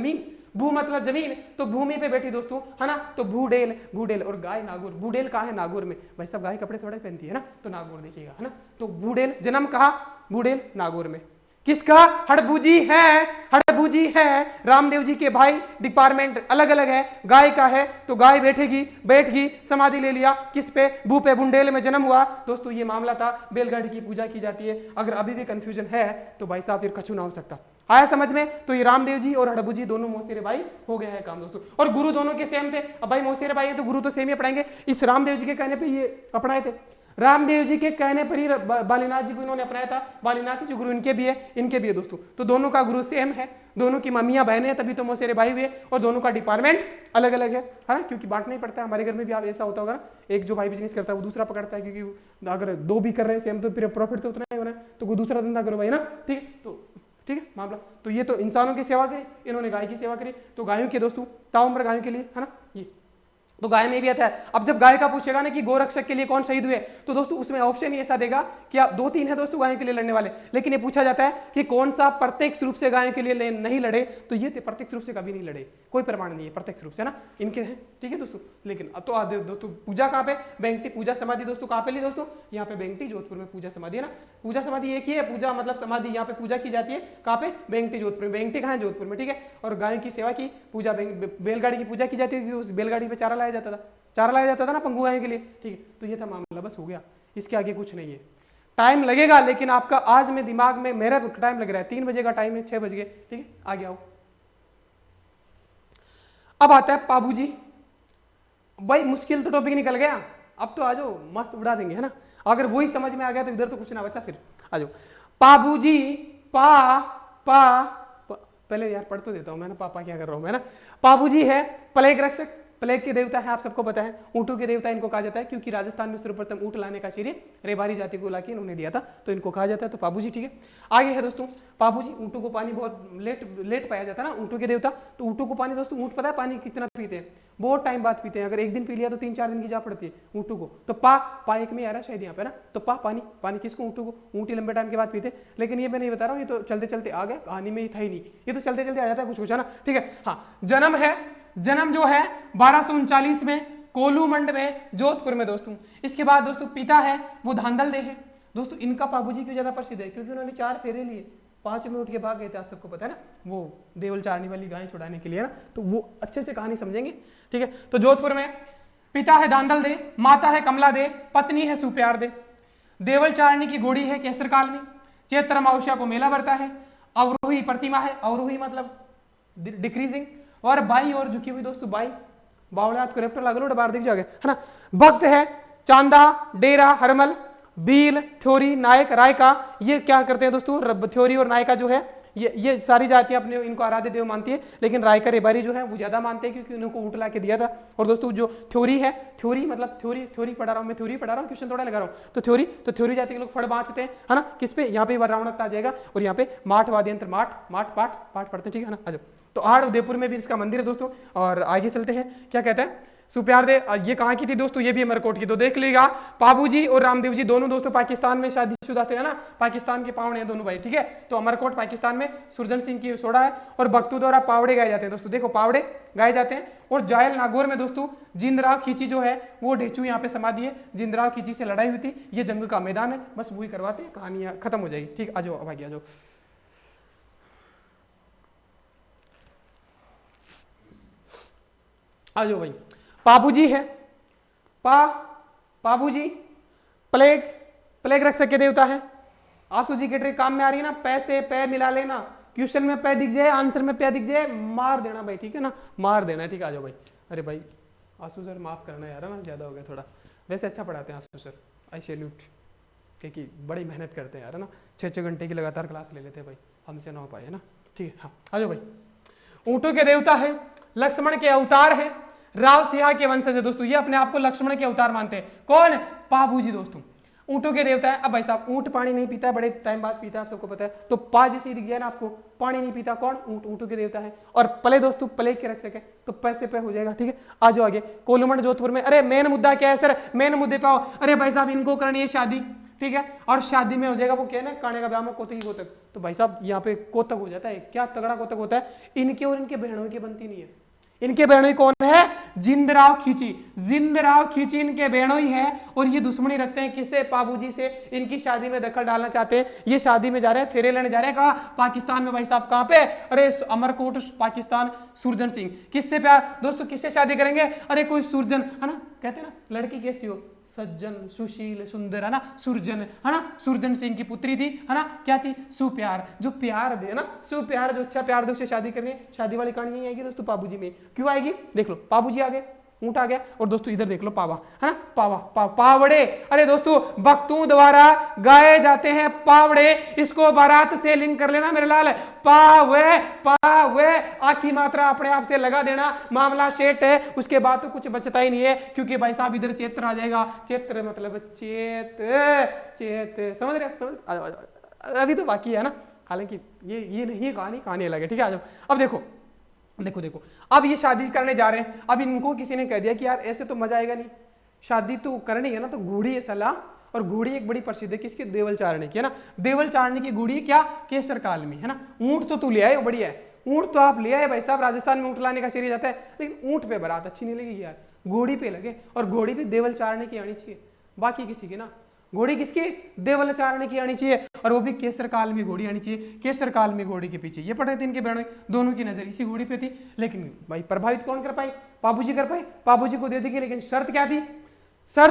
जमीन, तो भूमि पे बैठी दोस्तों, है ना। तो बूढ़ेल और गाय नागौर, बूढ़ेल कहाँ है, नागौर में। भाई सब गाय कपड़े थोड़े पहनती है ना, तो नागौर देखिएगा, है ना। तो बूढ़ेल, जन्म कहा, बूढ़ेल नागौर में, किसका, हड़बूजी है, रामदेव जी के भाई, डिपार्टमेंट अलग अलग है, गाय का है, तो गाय बैठ गई, समाधि ले लिया, किस पे, भू पे, बुंडेल में जन्म हुआ दोस्तों। ये मामला था, बैलगाड़ी की पूजा की जाती है। अगर अभी भी कंफ्यूजन है तो भाई साहब फिर कछु ना हो सकता, आया समझ में। तो ये रामदेव जी और हड़बूजी दोनों मौसेरे भाई हो गया है काम दोस्तों। और गुरु दोनों के सेम थे, अब भाई मौसेरे भाई है तो गुरु तो सेम ही पढ़ाएंगे। इस रामदेव जी के कहने पे ये अपनाए थे, रामदेव जी के कहने पर ही बालीनाथ जी को इन्होंने अपनाया था। बालीनाथ जी गुरु इनके भी है दोस्तों। तो दोनों का गुरु सेम है, दोनों की मम्मियां बहनें हैं, तभी तो मौसेरे भाई हुए। और दोनों का डिपार्टमेंट अलग अलग है ना, क्योंकि बांटना ही पड़ता है। हमारे घर में भी आप ऐसा होता होगा ना, एक जो भाई बिजनेस करता है वो दूसरा पकड़ता है, क्योंकि अगर 2 भी कर रहे हैं सेम तो फिर प्रॉफिट तो उतना ही होना है, तो कोई दूसरा धंधा करो भाई ना, ठीक है। तो ठीक है मामला। तो ये तो इंसानों की सेवा करी, इन्होंने गाय की सेवा करी। तो गायों के दोस्तों, ताउम्र गायों के लिए, है ना, ये तो गाय में भी आता है। अब जब गाय का पूछेगा ना कि गोरक्षक के लिए कौन शहीद हुए, तो दोस्तों उसमें ऑप्शन ही ऐसा देगा कि आप 2-3 है दोस्तों गायों के लिए लड़ने वाले, लेकिन ये पूछा जाता है कि कौन सा प्रत्यक्ष रूप से गायों के लिए नहीं लड़े, तो ये प्रत्यक्ष रूप से कभी नहीं लड़े, कोई प्रमाण नहीं है प्रत्यक्ष रूप से ना इनके हैं, ठीक है दोस्तों। लेकिन अब तो दोस्तों पूजा कहाँ पे, बेंगटी पूजा समाधि दोस्तों कहाँ पे ली दोस्तों, यहाँ पे बेंगटी जोधपुर में पूजा समाधि है ना। पूजा समाधि एक ही है, पूजा मतलब समाधि यहाँ पे पूजा की जाती है, कहाँ पे, बेंगटी जोधपुर में। बेंगटी कहाँ है, जोधपुर में, ठीक है। और गायों की सेवा की पूजा, बैलगाड़ी की पूजा की जाती है, उस बैलगाड़ी पे चारा लाया जाता था ना पंगु गायों के लिए, ठीक है। तो ये था मामला, बस हो गया, इसके आगे कुछ नहीं है। टाइम लगेगा, लेकिन आपका आज में दिमाग में, मेरा टाइम लग रहा है 3 बजे का टाइम है, 6 बज गए, ठीक है। आगे आओ। अब आता है पाबू जी। भाई मुश्किल तो टॉपिक निकल गया, अब तो आ जाओ, मस्त उड़ा देंगे, है ना। अगर वही समझ में आ गया तो इधर तो कुछ ना बचा, फिर आ जाओ। पाबूजी, पहले यार पढ़ तो देता हूं मैं ना, पापा क्या कर रहा हूं मैं ना। पाबूजी है प्लेग रक्षक, प्लेग के देवता है, आप सबको पता है। ऊंटों के देवता इनको कहा जाता है, क्योंकि राजस्थान में सर्वप्रथम ऊंट लाने का श्रेय रेबारी जाति को लाके इन्होंने दिया था, तो इनको कहा जाता है। तो पाबूजी, ठीक है। आगे है दोस्तों पाबूजी, ऊंटों को पानी बहुत लेट पाया जाता है ना, ऊंटों के देवता। तो ऊंटों को पानी, दोस्तों ऊंट पता है पानी कितना पीते हैं, बहुत टाइम बाद पीते हैं। अगर एक दिन पी लिया तो 3-4 दिन की जा पड़ती है ऊंटों को। तो पा एक में आ रहा है शायद यहाँ पे ना, तो पानी किसको, ऊंटों को। ऊंट ही लंबे टाइम के बाद पीते। लेकिन ये मैं नहीं बता रहा हूँ, ये तो चलते चलते आ गया, कहानी में ही था ही नहीं, ये तो चलते चलते आ जाता है कुछ कुछ, है ना, ठीक है। हाँ, जन्म जो है 1239 में कोलूमंड में, जोधपुर में दोस्तों। इसके बाद दोस्तों पिता है वो धांधल दे है दोस्तों। इनका पाबूजी क्यों ज्यादा प्रसिद्ध है, क्योंकि उन्होंने 4 फेरे लिए, 5 में उठ के भाग गए थे, आप सबको पता है ना, वो देवल चारनी वाली गाय छुड़ाने के लिए ना। तो वो अच्छे से कहानी समझेंगे, ठीक है। तो जोधपुर में पिता है धांधल दे, माता है कमला दे, पत्नी है सुप्यार दे। देवल चारनी की घोड़ी है केसर काल में, चैत्र अमावस्या को मेला भरता है। अवरोही प्रतिमा है, अवरोही मतलब डिक्रीजिंग, और बाई और झुकी हुई दोस्तों, बाई बावड़ा को रेप्टर लागलो बाहर दिख जाओगे, है ना। भक्त है चांदा, डेरा, हरमल, बील, थ्योरी, नायक, रायका। ये क्या करते हैं दोस्तों, थ्योरी और नायका जो है ये सारी जातियां अपने इनको आराध्य देव मानती है, लेकिन रायका रेबारी जो है वो ज्यादा मानते हैं, क्योंकि उनको ऊंट ला के दिया था। और दोस्तों जो थ्योरी है, थ्योरी मतलब थ्योरी पढ़ा रहा हूँ मैं, थ्योरी पढ़ा रहा हूँ, क्वेश्चन थोड़ा लगा रहा हूँ। तो थ्योरी जाति के लोग फड़ बांचते हैं, है ना, किस पे, यहाँ पे रावणक आ जाएगा, और यहाँ पे माठ वाद्य यंत्र, माठ पाठ पढ़ते हैं, ठीक है ना। आ जाओ। तो आड़ उदयपुर में भी इसका मंदिर है दोस्तों। और आगे चलते हैं, क्या कहता है सुप्यार दे, ये कहाँ की थी दोस्तों, ये भी अमरकोट की। तो देख लीजिएगा, पाबूजी और रामदेव जी दोनों दोस्तों पाकिस्तान में शादीशुदा थे, है ना, पाकिस्तान के पावड़े हैं दोनों भाई, ठीक है। तो अमरकोट पाकिस्तान में सुरजन सिंह की सोड़ा है, और भक्तों द्वारा पावड़े गाए जाते हैं दोस्तों। देखो पावड़े गाए जाते हैं। और जायल नागौर में दोस्तों जिंदराव खींची जो है वो ढेचू यहाँ पे समाधि है, जिंदराव खींची से लड़ाई हुई थी, ये जंग का मैदान है, बस वही करवाते हैं, कहानियां खत्म हो जाएगी, ठीक। आ जाओ, अब आगे आ जाओ, आ जाओ भाई। पाबूजी है, पाबूजी प्लेग रक्षक के देवता है। आंसू जी के ट्रिक काम में आ रही है ना, पैसे पे मिला लेना, क्वेश्चन में पे दिख जाए, आंसर में पे दिख जाए, मार देना भाई, ठीक है ना, मार देना, ठीक है। आ जाओ भाई। अरे भाई आंसू सर माफ करना यार, है ना, ज्यादा हो गया थोड़ा, वैसे अच्छा पढ़ाते हैं आंसू सर, आई सैल्यूट, क्योंकि बड़ी मेहनत करते हैं यार, है ना, 6-6 घंटे की लगातार क्लास ले लेते हैं भाई, हमसे ना हो पाए, है ना, ठीक है। हाँ, आ जाओ भाई। ऊंटों के देवता है, लक्ष्मण के अवतार है, राव सिंह के वंशज है दोस्तों। ये अपने आप को लक्ष्मण के अवतार मानते हैं। कौन, पाबूजी दोस्तों, ऊंटों के देवता है। अब भाई साहब ऊंट पानी नहीं पीता है, बड़े टाइम बाद पीता है, आप सबको पता है। तो पा जैसे दिख गया ना आपको, पानी नहीं पीता, कौन, ऊंट, ऊंटों के देवता है। और प्ले दोस्तों प्लेग के रक्षक है, तो पैसे पे हो जाएगा, ठीक है। आ जाओ आगे, कोलूमंड जोधपुर में। अरे मेन मुद्दा क्या है सर, मेन मुद्दे पे आओ। अरे भाई साहब इनको करनी है शादी, ठीक है, और शादी में हो जाएगा वो क्या है ना, काने का ब्याह में कोतक ही कोतक। तो भाई साहब यहाँ पे कोतक हो जाता है, क्या तगड़ा कोतक होता है। इनके और इनके बहनों की बनती नहीं है। इनके बहनोई कौन है, जिंदराव खींची इनके बहनोई है। और ये दुश्मनी रखते हैं किससे, पाबूजी से। इनकी शादी में दखल डालना चाहते हैं। ये शादी में जा रहे हैं, फेरे लेने जा रहे हैं, कहा पाकिस्तान में भाई साहब, कहां पे, अरे अमरकोट पाकिस्तान। सुरजन सिंह किससे प्यार दोस्तों, किससे शादी करेंगे, अरे कोई सुरजन, है ना, कहते हैं ना लड़की कैसी हो, सज्जन, सुशील, सुंदर, है ना, सुरजन, है ना, सुरजन सिंह की पुत्री थी, है ना, क्या थी, सुप्यार, जो प्यार दे ना, सुप्यार, जो अच्छा प्यार दे उसे शादी करनी। शादी वाली कहानी यही आएगी दोस्तों पाबूजी में। क्यों आएगी, देख लो, पाबूजी आ गए, ऊंट आ गया, और दोस्तों इधर देख लो पावा, है ना, पावड़े। अरे दोस्तों भक्तों द्वारा गाए जाते हैं पावड़े, इसको बारात से लिंक कर लेना मेरे लाल। पावे आखी मात्रा अपने आप से लगा देना, मामला सेट है। उसके बाद तो कुछ बचता ही नहीं है, क्योंकि भाई साहब इधर चैत्र आ जाएगा। चैत्र मतलब चेत समझ रहे, अभी तो बाकी है ना, हालांकि ये नहीं है, कहानी अलग है, ठीक है। आ जाओ। अब देखो अब ये शादी करने जा रहे हैं। अब इनको किसी ने कह दिया कि यार ऐसे तो मजा आएगा नहीं, शादी तो करनी है ना, तो घोड़ी है सलाह। और घोड़ी एक बड़ी प्रसिद्ध है किसकी, देवल चारणी की, है ना। देवल चारणी की घोड़ी क्या, केसर काल में, है ना। ऊंट तो तू ले आए, बढ़िया है, ऊंट तो आप ले आए भाई साहब, राजस्थान में ऊंट लाने का श्रेय जाता है, लेकिन ऊंट पे बारात अच्छी नहीं लगेगी यार, घोड़ी पे लगे। और घोड़ी भी देवल चारणी की आनी चाहिए, बाकी किसी की ना। घोड़ी किसकी, देवल चारणी की आनी चाहिए, और वो भी केसर काल में घोड़ी आनी चाहिए। केसर काल में घोड़ी के पीछे ये पड़ रहे थे इनके बहनों, दोनों की नजर इसी घोड़ी पे थी। लेकिन भाई प्रभावित कौन कर पाई, पाबूजी कर पाए, पाबूजी को दे देगी। लेकिन शर्त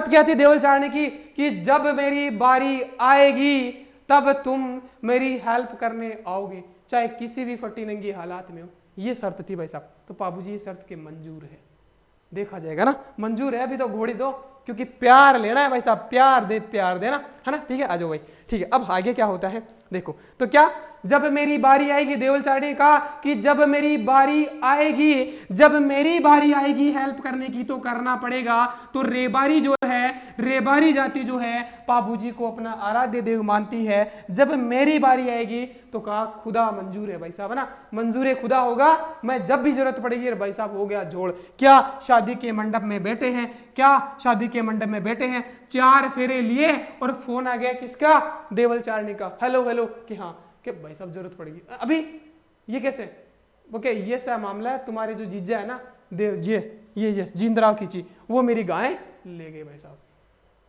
क्या थी देवल चारणी की, कि जब मेरी बारी आएगी तब तुम मेरी हेल्प करने आओगे, चाहे किसी भी फटी नंगी हालात में हो। ये शर्त थी भाई साहब। तो पाबूजी ये शर्त के मंजूर है, देखा जाएगा ना, मंजूर है। अभी तो घोड़ी दो, क्योंकि प्यार लेना है भाई साहब, प्यार दे प्यार देना है ना, ठीक है। आ जाओ भाई, ठीक है। अब आगे क्या होता है देखो, तो क्या जब मेरी बारी आएगी, देवलचारी ने कहा कि जब मेरी बारी आएगी, जब मेरी बारी आएगी हेल्प करने की तो करना पड़ेगा। तो रेबारी जो है, रेबारी जाति जो है पाबूजी को अपना आराध्य देव मानती है। जब मेरी बारी आएगी तो कहा खुदा मंजूर है भाई साहब, है ना, मंजूर खुदा होगा, मैं जब भी जरूरत पड़ेगी। भाई साहब हो गया जोड़। क्या शादी के मंडप में बैठे हैं, क्या शादी के मंडप में बैठे हैं, 4 फेरे लिए और फोन आ गया किसका, देवलचारिणी का। हेलो हेलो कि हाँ कि भाई साहब जरूरत पड़ेगी अभी, ये कैसे, ओके ये सा मामला है, तुम्हारे जो जीजा है ना देव, ये जिंदराव खींची, वो मेरी गाय ले गए भाई साहब।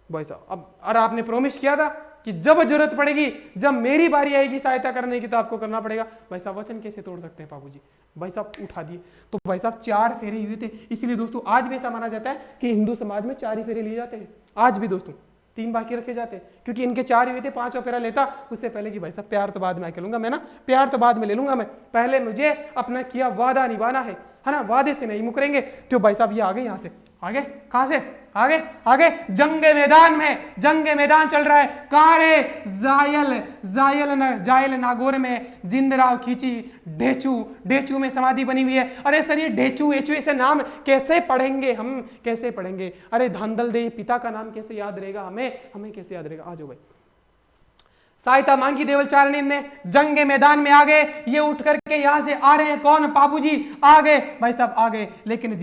भाई साहब अब, और आपने प्रॉमिस किया था कि जब जरूरत पड़ेगी, जब मेरी बारी आएगी सहायता करने की तो आपको करना पड़ेगा। भाई साहब वचन कैसे तोड़ सकते हैं बाबूजी, भाई साहब उठा दिए। तो भाई साहब 4 फेरे हुए थे, इसलिए दोस्तों आज भी ऐसा माना जाता है कि हिंदू समाज में 4 ही फेरे लिए जाते हैं। आज भी दोस्तों 3 बाकी रखे जाते हैं, क्योंकि इनके 4 हुए थे, 5वां फेरा लेता उससे पहले कि भाई साहब प्यार तो बाद में आके लूंगा मैं ना, प्यार तो बाद में ले लूंगा मैं, पहले मुझे अपना किया वादा निभाना है ना, वादे से नहीं मुकरेंगे। तो भाई साहब ये आ गए यहाँ से, आगे कहां से, आगे आगे जंग मैदान में, जंग मैदान चल रहा है। कहां रे, जायल नागौर में जिंदराव खींची ढेचू, ढेचू में समाधि बनी हुई है। अरे सर ये ढेचू एचू ऐसे नाम कैसे पढ़ेंगे हम, कैसे पढ़ेंगे, अरे धांधल दे पिता का नाम कैसे याद रहेगा हमें कैसे याद रहेगा। आ जाओ भाई, सहायता मांगी देवलचारिणी ने, जंग मैदान में आ गए, ये उठ करके यहां से आ रहे हैं, कौन, बाबूजी आ गए, भाई साहब आ गए। लेकिन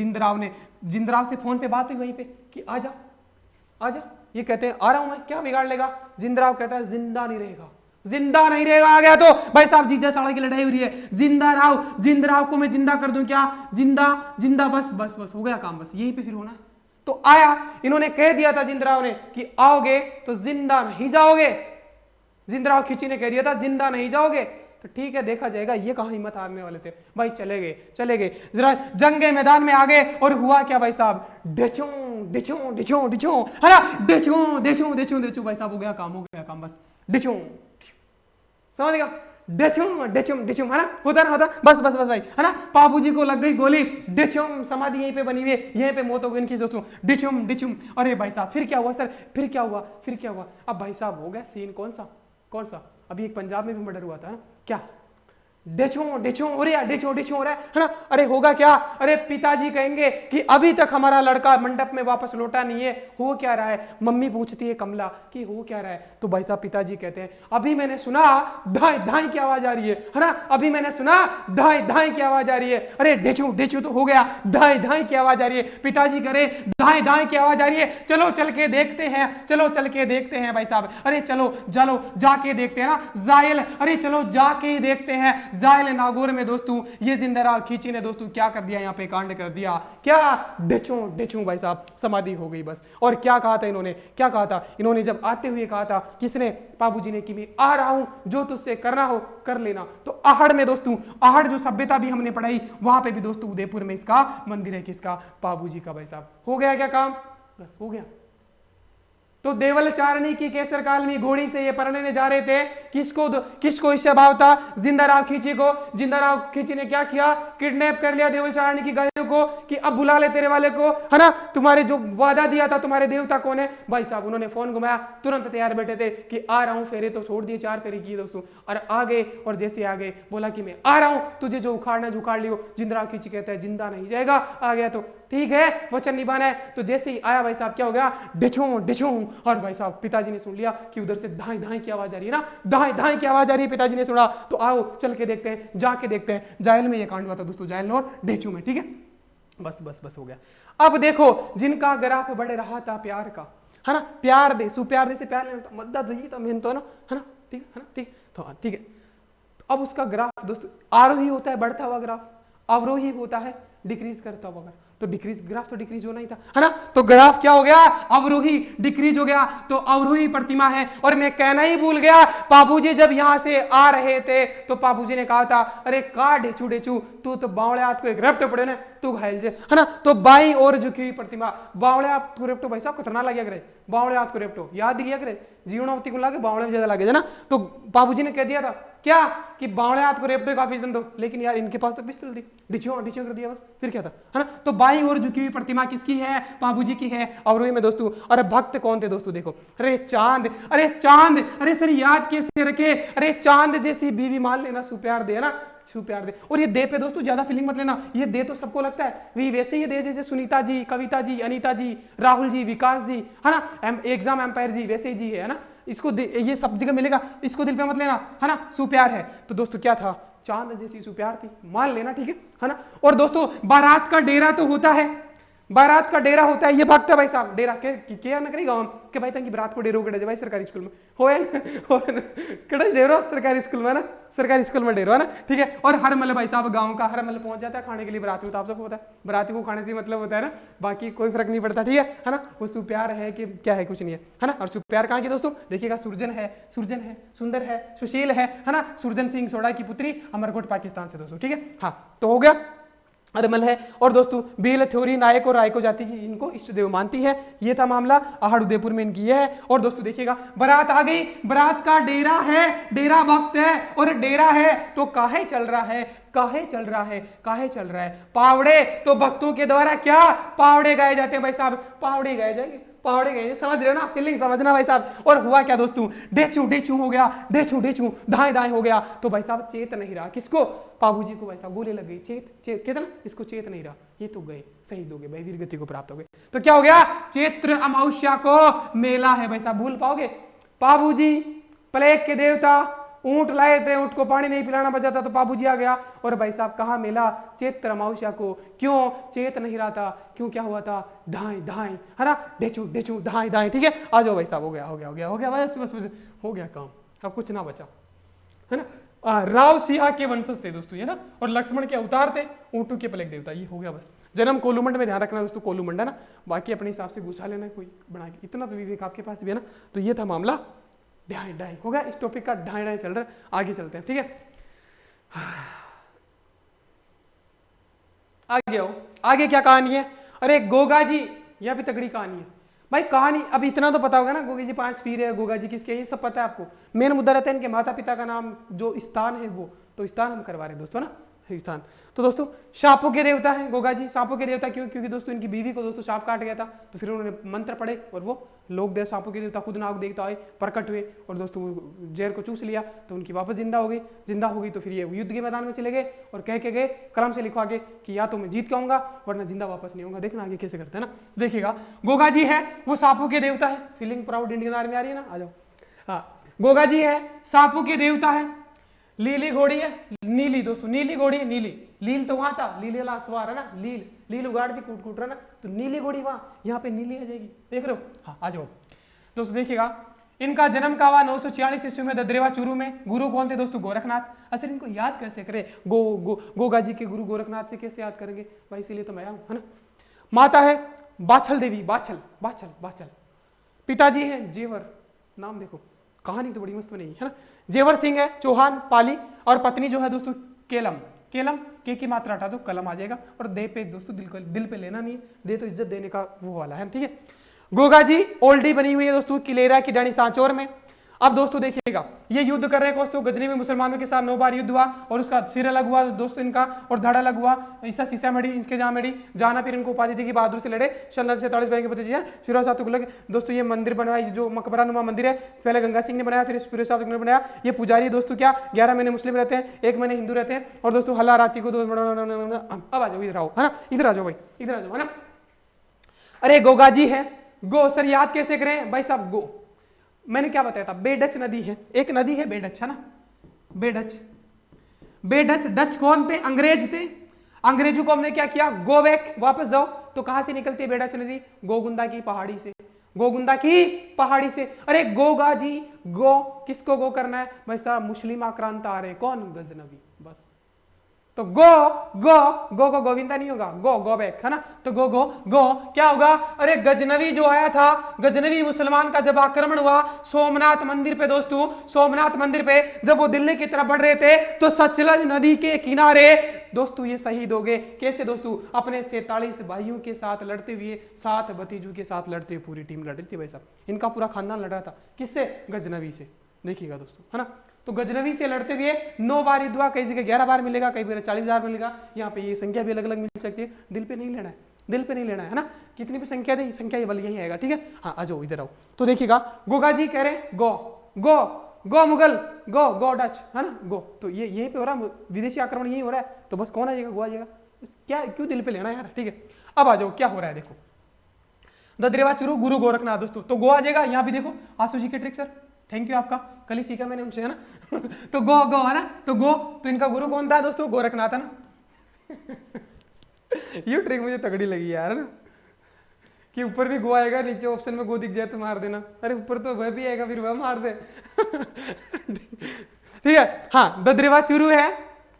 जिंदराव से फोन पे बात हुई वहीं पे कि आजा आजा, ये कहते हैं आ रहा हूं मैं, क्या बिगाड़ लेगा। जिंदराव कहता है जिंदा नहीं रहेगा, जिंदा नहीं रहेगा। आ गया तो भाई साहब जीजा साड़ा की लड़ाई हो रही है, जिंदराव को मैं जिंदा कर दूं क्या, जिंदा बस बस बस हो गया काम, बस यहीं पे फिर होना है। तो आया, इन्होंने कह दिया था जिंदराव ने कि आओगे तो जिंदा नहीं जाओगे, जिंदराव खींची ने कह दिया था जिंदा नहीं जाओगे। तो ठीक है देखा जाएगा, ये कहां हिम्मत हारने वाले थे भाई, चले गए जरा जंग मैदान में आ गए। और हुआ क्या भाई साहब, डिचू है ना, डिचू भाई साहब हो गया काम बस, डिचू समझ गया, डिचू है ना, होता बस भाई है ना। बाबूजी को लग गई गोली, डिचुम, समाधि यहीं पे बनी हुई है, यहीं पे मौत हो गई इनकी दोस्तों, डिचुम। अरे भाई साहब फिर क्या हुआ सर, फिर क्या हुआ। अब भाई साहब हो गया सीन कौन सा, अभी एक पंजाब में भी मर्डर हुआ था ना, क्या डिचो हो रहा है ना। अरे होगा क्या, अरे पिताजी कहेंगे कि अभी तक हमारा लड़का मंडप में वापस लौटा नहीं है, हो क्या रहा है। मम्मी पूछती है कमला कि हो क्या रहा है। तो भाई साहब पिताजी कहते हैं अभी मैंने सुना धाई की आवाज आ रही है ना, अभी मैंने सुना धाई की आवाज आ रही है। अरे डिचू तो हो गया, धाई की आवाज आ रही है। पिताजी करे धाई की आवाज आ रही है, चलो चल के देखते हैं भाई साहब। अरे चलो जाके देखते हैं ना, जायल, अरे चलो जाके ही देखते हैं। जायल नागौर में दोस्तों ये जिंदराव खींची ने दोस्तों क्या कर दिया, यहाँ पे कांड कर दिया, क्या डिचू भाई साहब समाधि हो गई बस। और क्या कहा था इन्होंने जब आते हुए कहा था, किसने, बाबूजी ने, कि मैं आ रहा हूं, जो तुझसे करना हो कर लेना। तो आहड़ में दोस्तों, आहड़ जो सभ्यता भी हमने पढ़ाई, वहां पे भी दोस्तों उदयपुर में इसका मंदिर है, किसका, बाबूजी का। भाई साहब हो गया क्या काम, बस हो गया। तो देवलचारिणी की केसर काल में घोड़ी से ये परने जा रहे थे, किसको इससे भाव था, जिंदराव खींची को। जिंदराव खींची ने क्या किया, किडनैप कर लिया देवलचारिणी की गायों को कि अब बुला ले तेरे वाले को, है ना, तुम्हारे जो वादा दिया था, तुम्हारे देवता कौन है। भाई साहब उन्होंने फोन घुमाया, तुरंत तैयार बैठे थे कि आ रहा हूं, फेरे तो छोड़ दिए, 4 फेरे किए दोस्तों, और आ गए। और जैसे आ गए बोला कि मैं आ रहा हूं, तुझे जो उखाड़ना उखाड़ लियो। जिंदराव खींची कहता है जिंदा नहीं जाएगा, आ गया तो ठीक है, वचन निभाना है। तो जैसे ही आया भाई साहब क्या हो गया, डिचू। और भाई साहब पिताजी ने सुन लिया कि उधर से धाई की आवाज आ रही है ना, धाई की आवाज आ रही है, पिताजी ने सुना। तो आओ चल के देखते हैं, जाके देखते हैं। जायल में ये कांड हुआ था दोस्तों, जायल और डेचू में, ठीक है। बस हो गया। अब देखो जिनका ग्राफ बढ़ रहा था प्यार का, है ना, प्यार दे से प्यार लेना, मदद ही तो मेन तो ना, है ना, ठीक है ना, ठीक है। अब उसका ग्राफ दोस्तों आरोही होता है बढ़ता हुआ ग्राफ, अवरोही होता है डिक्रीज करता हुआ ग्राफ। तो ग्राफ तो डिक्रीज होना ही था, है ना। तो ग्राफ क्या हो गया, अवरोही डिक्रीज हो गया। तो अवरोही प्रतिमा है। और मैं कहना ही भूल गया, बाबूजी जब यहां से आ रहे थे तो बाबूजी ने कहा था, अरे का डेचू तू तो बावड़े हाथ को एक रेप्ट पड़े ना, तू घायल जे, है ना। तो बाई और झुकी हुई प्रतिमा, बावड़े हाथ को रेप्ट भाई साहब खतरनाक लगे, बावड़े हाथ को रेपटो, याद लिया करे, जीवनावती को लाके बावड़े में ज्यादा लगे है ना। तो बाबूजी ने कह दिया था क्या कि बावड़े हाथ को रेपटो काफी जन दो, लेकिन यार इनके पास तो पिस्तौल थी, डिचो डिचो कर दिया बस, फिर क्या था, है ना। तो बाईं ओर झुकी हुई प्रतिमा किसकी है, बाबूजी की है। अवरोही में दोस्तों, अरे भक्त कौन थे दोस्तों, देखो, अरे चांद, अरे चांद, अरे सर याद कैसे रखे, अरे चांद जैसी बीवी मान लेना, सुप्यार दे ना, सुप्यार दे। और ये दे पे दोस्तों ज्यादा फीलिंग मत लेना, ये दे तो सबको लगता है, वी वैसे ही दे जैसे सुनीता जी, कविता जी, अनीता जी, राहुल जी, विकास जी, है ना, एग्जाम एम्पायर जी, वैसे ही जी है ना। इसको ये सब जगह मिलेगा, इसको दिल पे मत लेना, है ना, सुप्यार है। तो दोस्तों क्या था, चांद जैसी सुप्यार थी, मान लेना, ठीक है ना। और दोस्तों बारात का डेरा तो होता है, बारात का डेरा होता है, ये भक्त है भाई साहब, डेरा क्या ना करेगा हम के भाई तंगी बारात को डेरो कड़े भाई सरकारी स्कूल में होए कड़े डेरो सरकारी स्कूल में ना, सरकारी स्कूल में डेरो है ना, ठीक है। और हर मतलब भाई साहब गांव का हर मतलब पहुंच जाता है खाने के लिए बराती, तो आप सबको पता है बराती को खाने से मतलब होता है ना, बाकी कोई फर्क नहीं पड़ता, ठीक है ना। वो सुप्यार है कि क्या है, कुछ नहीं है ना। और सुप्यार कहाँ की दोस्तों, देखिएगा, सुरजन है, सुरजन है, सुंदर है, सुशील है ना, सुरजन सिंह सोडा की पुत्री, अमरकोट पाकिस्तान से दोस्तों, ठीक है। हाँ तो हो गया, अरमल है। और दोस्तों बेल थ्योरी नायक और रायको जाति की इनको इष्ट देव मानती है, ये था मामला, आहड़ उदयपुर में इनकी है। और दोस्तों देखिएगा, बारात आ गई, बारात का डेरा है, डेरा भक्त है, और डेरा है तो काहे चल रहा है, काहे चल रहा है, काहे चल रहा है, पावड़े। तो भक्तों के द्वारा क्या पावड़े गाए जाते हैं भाई साहब, पावड़े गाए जाएंगे, पावड़े गए, समझ रहे हो ना, फीलिंग समझना भाई साहब। और हुआ क्या दोस्तों, डेचू डेचू हो गया, डेचू डेचू दाएं दाएं हो गया, तो भाई साहब चेत नहीं रहा, किसको, बाबूजी को भाई साहब गोली लग गई, चेत चेत कहते ना, इसको चेत नहीं रहा, ये तो गए, शहीद हो गए भाई, वीरगति को प्राप्त हो गए। तो क्या हो गया, चैत्र अमावस्या को मेला है भाई साहब, भूल पाओगे। बाबूजी प्लेग के देवता ऊंट लाए थे, ऊंट को पानी नहीं पिलाना बचा था, तो बाबूजी आ गया, और भाई साहब कहा मेला, चैत्र अमावस्या को, क्यों चेत नहीं रहा था, क्यों क्या हुआ था, धाएं धाएं, है ना, डेचू डेचू धाएं धाएं, ठीक है। आ जाओ भाई साहब, हो गया हो गया हो गया हो गया, बस बस बस हो गया काम, अब कुछ ना बचा, है ना। राव सिंह के वंशज थे दोस्तों ये ना, और लक्ष्मण के अवतार थे, ऊंटू के प्लेग देवता, ये हो गया बस। जन्म कोलूमंड में, ध्यान रखना दोस्तों, कोलूमंड है ना, बाकी अपने हिसाब से गुछा लेना कोई बना के, इतना तो विवेक आपके पास भी है ना। तो ये था मामला, ढाई ढाई हो गया, इस टॉपिक का ढाई ढाई चल रहा है, आगे चलते हैं, ठीक है। आगे आओ, आगे क्या कहानी है, अरे गोगा जी, यह भी तगड़ी कहानी है भाई। कहानी अब इतना तो पता होगा ना, गोगा जी 5 पीर है, गोगा जी किसके, ये सब पता है आपको। मेन मुद्दा रहता है इनके माता पिता का नाम, जो स्थान है वो, तो स्थान हम करवा रहे हैं दोस्तों ना, स्थान। तो दोस्तों सांपों के देवता हैं गोगा जी, सांपों के देवता क्यों, क्योंकि दोस्तों इनकी बीवी को दोस्तों सांप काट गया था, तो फिर उन्होंने मंत्र पढ़े और वो लोग देव सांपों के देवता खुद नाग देवता आए, प्रकट हुए, और दोस्तों जहर को चूस लिया, तो उनकी वापस जिंदा हो गई, जिंदा हो गई तो फिर ये युद्ध के मैदान में चले गए, और कह के गए, कलम से लिखवा के कि या तो मैं जीत के आऊंगा वरना जिंदा वापस नहीं आऊंगा। देखना आगे कैसे करते हैं ना, देखिएगा। गोगा जी है वो सांपों के देवता है, फीलिंग प्राउड इंडियन आर्मी आ रही है ना, आ जाओ। हाँ गोगा जी है, सांपों के देवता है, लीली घोड़ी है, नीली दोस्तों, नीली घोड़ी है, नीली, लील तो वहां था, लीले ला सवार है ना, लील लील उगाड़ दी कूट कूट रहा ना, तो नीली घोड़ी वहां, यहाँ पे नीली आ जाएगी, देख रहे हो। हाँ आ जाओ दोस्तों, देखिएगा इनका जन्म का हुआ 946 ईस्वी में ददरेवा चूरू में। गुरु कौन थे दोस्तों, गोरखनाथ। असल इनको याद कैसे करें, गोगा जी के गुरु गोरखनाथ से कैसे याद करेंगे भाई, इसीलिए तो मैं आऊं, है ना। माता है बाछल देवी, बाछल बाछल बाछल। पिताजी है जेवर, नाम देखो, कहानी तो बड़ी मस्त बनेगी, है ना। जेवर सिंह है चौहान पाली, और पत्नी जो है दोस्तों केलम, केलम के की मात्रा हटा दो, कलम आ जाएगा। और दे पे दोस्तों दिल पे लेना नहीं, दे तो इज्जत देने का वो वाला है, ठीक है। गोगा जी ओल्डी बनी हुई है दोस्तों किलेरा की डाणी सांचौर में। अब दोस्तों देखिएगा, ये युद्ध कर रहे हैं दोस्तों, गजनी में मुसलमानों के साथ 9 बार युद्ध हुआ, और उसका सिर अलग हुआ दोस्तों इनका, और धड़ अलग हुआ, ईसा सीसा मेड़ी इनके जहाँ मेड़ी जाना, फिर इनको उपाधि थी कि बहादुर से लड़े। 47 बैंक के पति जी फिरोज शाह तुगलक दोस्तों, ये मंदिर बनवाया, जो मकबरा नुमा मंदिर है, पहले गंगा सिंह ने बनाया, फिर फिरोज शाह तुगलक ने बनाया। ये पुजारी दोस्तों क्या 11 महीने मुस्लिम रहते हैं, 1 महीने हिंदू रहते हैं, और दोस्तों हल्ला राती को अब आ जाओ, इधर आओ, है ना, इधर आ जाओ भाई, इधर आ जाओ, है ना। अरे गोगा जी है, गो सर याद कैसे करें भाई साहब, गो मैंने क्या बताया था, बेडच नदी है, एक नदी है बेडच, है ना, बेडच। बेडच डच कौन थे, अंग्रेज थे, अंग्रेजों को हमने क्या किया, गो बैक, वापस जाओ। तो कहां से निकलती है बेडच नदी, गोगुंदा की पहाड़ी से, गोगुंदा की पहाड़ी से। अरे गोगा जी, गो किसको गो करना है भाई साहब, मुस्लिम आक्रांत आ रहे, कौन, गजनबी, बस। तो गो गो गो गो गोविंदा नहीं होगा, गो गो बैक, है ना। तो गो गो गो क्या होगा, अरे गजनवी जो आया था, गजनवी मुसलमान का जब आक्रमण हुआ सोमनाथ मंदिर पे दोस्तों, सोमनाथ मंदिर पे जब वो दिल्ली की तरफ बढ़ रहे थे, तो सतलज नदी के किनारे दोस्तों ये शहीद हो गए। कैसे दोस्तों? अपने 47 भाइयों के साथ लड़ते हुए, 7 भतीजों के साथ लड़ते हुए पूरी टीम लड़ रही थी भाई साहब। इनका पूरा खानदान लड़ रहा था। किससे? गजनवी से। देखिएगा दोस्तों, है ना। तो गजनवी से लड़ते हुए 9 बार युद्ध हुआ। कई जगह 11 बार मिलेगा, कई बार 40,000 मिलेगा। यहाँ पे ये संख्या भी अलग अलग मिल सकती है। दिल पे नहीं लेना है, दिल पे नहीं लेना है ना। कितनी भी संख्या दे, संख्या ये वाली यही आएगा, ठीक है। हाँ आ जाओ इधर आओ। तो देखिएगा, गोगा जी कह रहे गो गो गो मुगल, गो गो डच, है ना, गो। तो ये यहीं पे हो रहा है, विदेशी आक्रमण यही हो रहा है। तो बस कौन आ जाएगा? गो आ जाएगा। क्या क्यों दिल पे लेना यार, ठीक है। अब आ जाओ क्या हो रहा है, देखो। दद्रेवा चुरू गुरु गोरखनाथ दोस्तों, तो गो आ जाएगा। यहाँ भी देखो आसू जी के ट्रिक सर, थैंक यू आपका, कल ही सीखा मैंने उनसे, है ना। तो गो गो है ना, तो गो, तो इनका गुरु कौन था दोस्तों? गोरखनाथ, है ना। ये ट्रिक मुझे तगड़ी लगी यार, है ना, कि ऊपर भी गो आएगा, नीचे ऑप्शन में गो दिख जाए तो मार देना। अरे ऊपर तो वह भी आएगा, फिर वह मार दे। ठीक है। हाँ दद्रेवा चुरू है।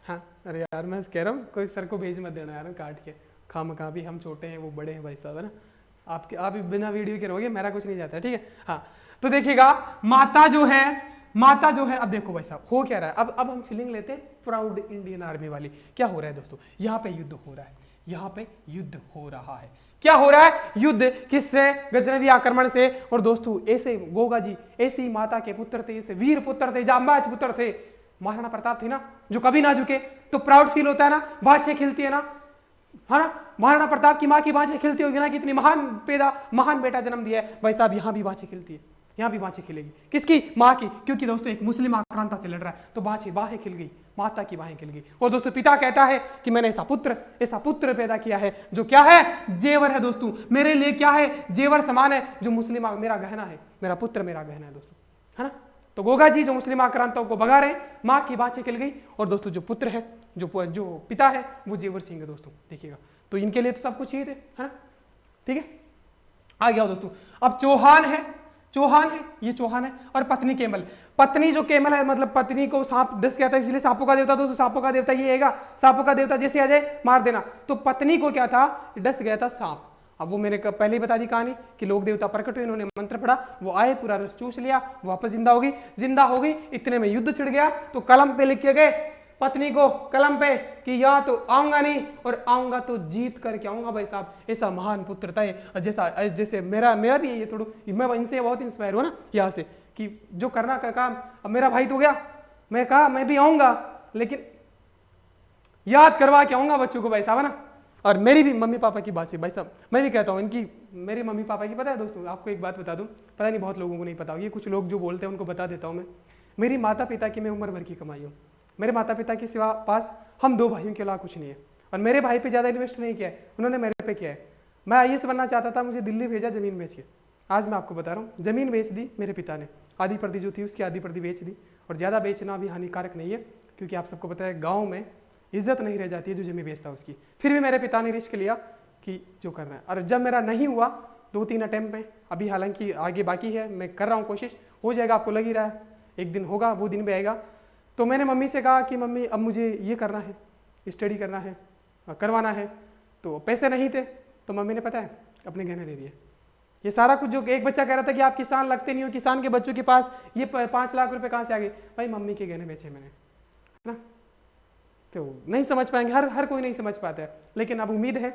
हाँ अरे यार मैं कह रहा हूँ कोई सर को भेज मत देना यार काट के, खामखा भी हम छोटे हैं वो बड़े हैं भाई साहब, है ना। आपके आप बिना वीडियो के रहोगे, मेरा कुछ नहीं जाता है, ठीक है। हाँ तो देखिएगा, माता जो है, अब देखो भाई साहब हो क्या रहा है। अब हम फीलिंग लेते हैं प्राउड इंडियन आर्मी वाली। क्या हो रहा है दोस्तों? यहाँ पे युद्ध हो रहा है, यहाँ पे युद्ध हो रहा है। क्या हो रहा है? युद्ध किससे? गजनवी आक्रमण से। और दोस्तों ऐसे गोगा जी ऐसी माता के पुत्र थे, ऐसे वीर पुत्र थे, जांबाज पुत्र थे। महाराणा प्रताप थे ना, जो कभी ना झुके। तो प्राउड फील होता है ना, बाँछें खिलती है ना, है ना। महाराणा प्रताप की माँ की बाँछें खिलती होगी ना, कितनी महान बेटा जन्म दिया है भाई साहब। यहाँ भी बाँछें खिलती है, यहाँ भी बाँछें खिलेगी। किसकी? माँ की, क्योंकि दोस्तों एक मुस्लिम आक्रांता से लड़ रहा है। तो बाहें खिल गई, माता की बाहें खिल गई। और दोस्तों पिता कहता है कि मैंने ऐसा पुत्र पैदा किया है जो क्या है? जेवर है दोस्तों, मेरे लिए क्या है? जेवर समान है, जो मुस्लिम मेरा गहना है, मेरा पुत्र मेरा गहना है दोस्तों, है ना। तो गोगा जी जो मुस्लिम आक्रांताओं को भगा रहे, माँ की बाँछें खिल गई। और दोस्तों जो पुत्र है, जो पिता है, वो जेवर सिंह है दोस्तों, देखिएगा। तो इनके लिए तो सब कुछ ही थे, है ना, ठीक है। आ गया दोस्तों। अब चौहान है, ये चौहान है। और पत्नी केमल, पत्नी जो केमल है, मतलब पत्नी को सांप डस गया था, इसलिए सांपों का देवता, दोस्तों सांपों का देवता ये है, सांपों का देवता जैसे आ जाए मार देना। तो पत्नी को क्या था? डस गया था सांप। अब वो मैंने पहले ही बता दी कहानी कि लोक देवता प्रकट हुए, इन्होंने मंत्र पढ़ा, वो आए, पूरा रस चूस लिया, वापस जिंदा हो गई। इतने में युद्ध छिड़ गया। तो कलम पे लिख के गए पत्नी को, कलम पे, कि या तो आऊंगा नहीं, और आऊंगा तो जीत करके आऊंगा भाई साहब। ऐसा महान पुत्र था, जैसे मेरा भी ये थोड़ा, मैं इनसे बहुत इंस्पायर हुआ ना यहाँ से, कि जो करना का काम। अब मेरा भाई तो गया, मैं कहा मैं भी आऊंगा, लेकिन याद करवा के आऊंगा बच्चों को भाई साहब, है ना। और मेरी भी मम्मी पापा की बात है भाई साहब, मैं भी कहता हूँ इनकी, मेरे मम्मी पापा की पता है दोस्तों, आपको एक बात बता दूं, पता नहीं बहुत लोगों को नहीं पता, ये कुछ लोग जो बोलते हैं उनको बता देता हूँ मैं। मेरी माता पिता की मैं उम्र भर की कमाई हूँ। मेरे माता पिता के सिवा पास हम 2 भाइयों के अलावा कुछ नहीं है। और मेरे भाई पे ज़्यादा इन्वेस्ट नहीं किया है, उन्होंने मेरे पे किया है। मैं आईएएस बनना चाहता था, मुझे दिल्ली भेजा ज़मीन बेच के। आज मैं आपको बता रहा हूँ, ज़मीन बेच दी मेरे पिता ने, आधी प्रति जो थी उसकी आधी प्रति बेच दी। और ज़्यादा बेचना भी हानिकारक नहीं है, क्योंकि आप सबको पता है गाँव में इज्जत नहीं रह जाती है जो ज़मीन बेचता उसकी। फिर भी मेरे पिता ने रिस्क लिया कि जो करना है। और जब मेरा नहीं हुआ 2-3 अटैम्प्ट में, अभी हालांकि आगे बाकी है, मैं कर रहा हूँ कोशिश, हो जाएगा, आपको लग ही रहा है एक दिन होगा, वो दिन भी आएगा। तो मैंने मम्मी से कहा कि मम्मी अब मुझे ये करना है, स्टडी करना है, करवाना है। तो पैसे नहीं थे, तो मम्मी ने पता है अपने गहने दे दिए। ये सारा कुछ, जो एक बच्चा कह रहा था कि आप किसान लगते नहीं हो, किसान के बच्चों के पास ये 5 लाख रुपए कहाँ से आ गए? भाई मम्मी के गहने बेचे मैंने, है ना। तो नहीं समझ पाएंगे, हर कोई नहीं समझ पाता है, लेकिन अब उम्मीद है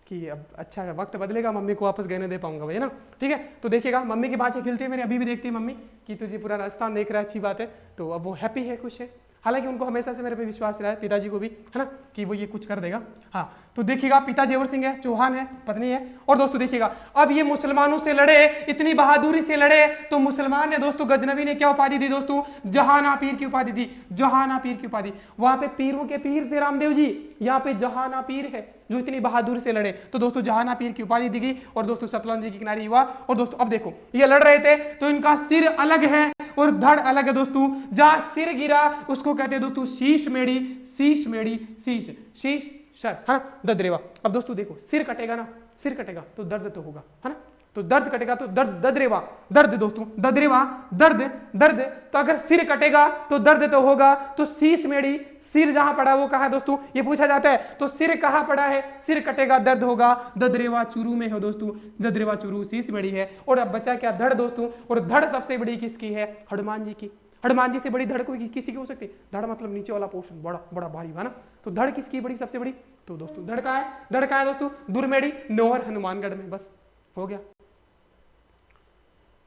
कि अब अच्छा वक्त बदलेगा, मम्मी को वापस गहने दे पाऊंगा भाई, है ना, ठीक है। तो देखिएगा मम्मी की बातें खिलती है मेरी, अभी भी देखती है मम्मी कि तुझे पूरा राजस्थान देख रहा है, अच्छी बात है। तो अब वो हैप्पी है, खुश है। हालांकि उनको हमेशा से मेरे पे विश्वास रहा है, पिताजी को भी, है ना, कि वो ये कुछ कर देगा। हाँ तो देखिएगा, पिता जेवर सिंह है, चौहान है, पत्नी है। और दोस्तों देखिएगा, अब ये मुसलमानों से लड़े, इतनी बहादुरी से लड़े, तो मुसलमान ने दोस्तों, गजनवी ने क्या उपाधि दी दोस्तों? जहाना पीर की उपाधि दी, जहाना पीर की उपाधि। वहां पे पीरों के पीर थे रामदेव जी, यहाँ पे जहाना पीर है, जो इतनी बहादुरी से लड़े। तो दोस्तों जहाना पीर की उपाधि दी गई। और दोस्तों सतलज नदी के किनारे हुआ। और दोस्तों अब देखो, ये लड़ रहे थे, तो इनका सिर अलग है और धड़ अलग है दोस्तों। जहां सिर गिरा उसको कहते हैं दोस्तों शीश मेड़ी, शीश मेड़ी, शीश सर, है ना, दद्रेवा। अब दोस्तों देखो, सिर कटेगा ना, सिर कटेगा तो दर्द तो होगा, है ना। तो दर्द कटेगा तो दर्द, दद्रेवा, दर्द दोस्तों, दद्रेवा, दर्द। तो अगर सिर कटेगा तो दर्द तो होगा। तो शीश मेड़ी, सिर जहां पड़ा वो कहा है दोस्तों, ये पूछा जाता है। तो सिर कहां पड़ा है? सिर कटेगा दर्द होगा। दद्रेवा चुरू में है दोस्तों, दद्रेवा चुरू, शीश मेड़ी है। और अब बचा क्या? धड़ दोस्तों। और धड़ सबसे बड़ी किसकी है? हनुमान जी की। हनुमान जी से बड़ी धड़ कोई किसी की हो सकती है? धड़ मतलब नीचे वाला पोर्शन, बड़ा बड़ा भारी, है ना। तो धड़ किसकी बड़ी सबसे बड़ी? तो दोस्तों धड़ का है, धड़ का है दोस्तों दुर्मेड़ी, नौहर, हनुमानगढ़ में, बस हो गया।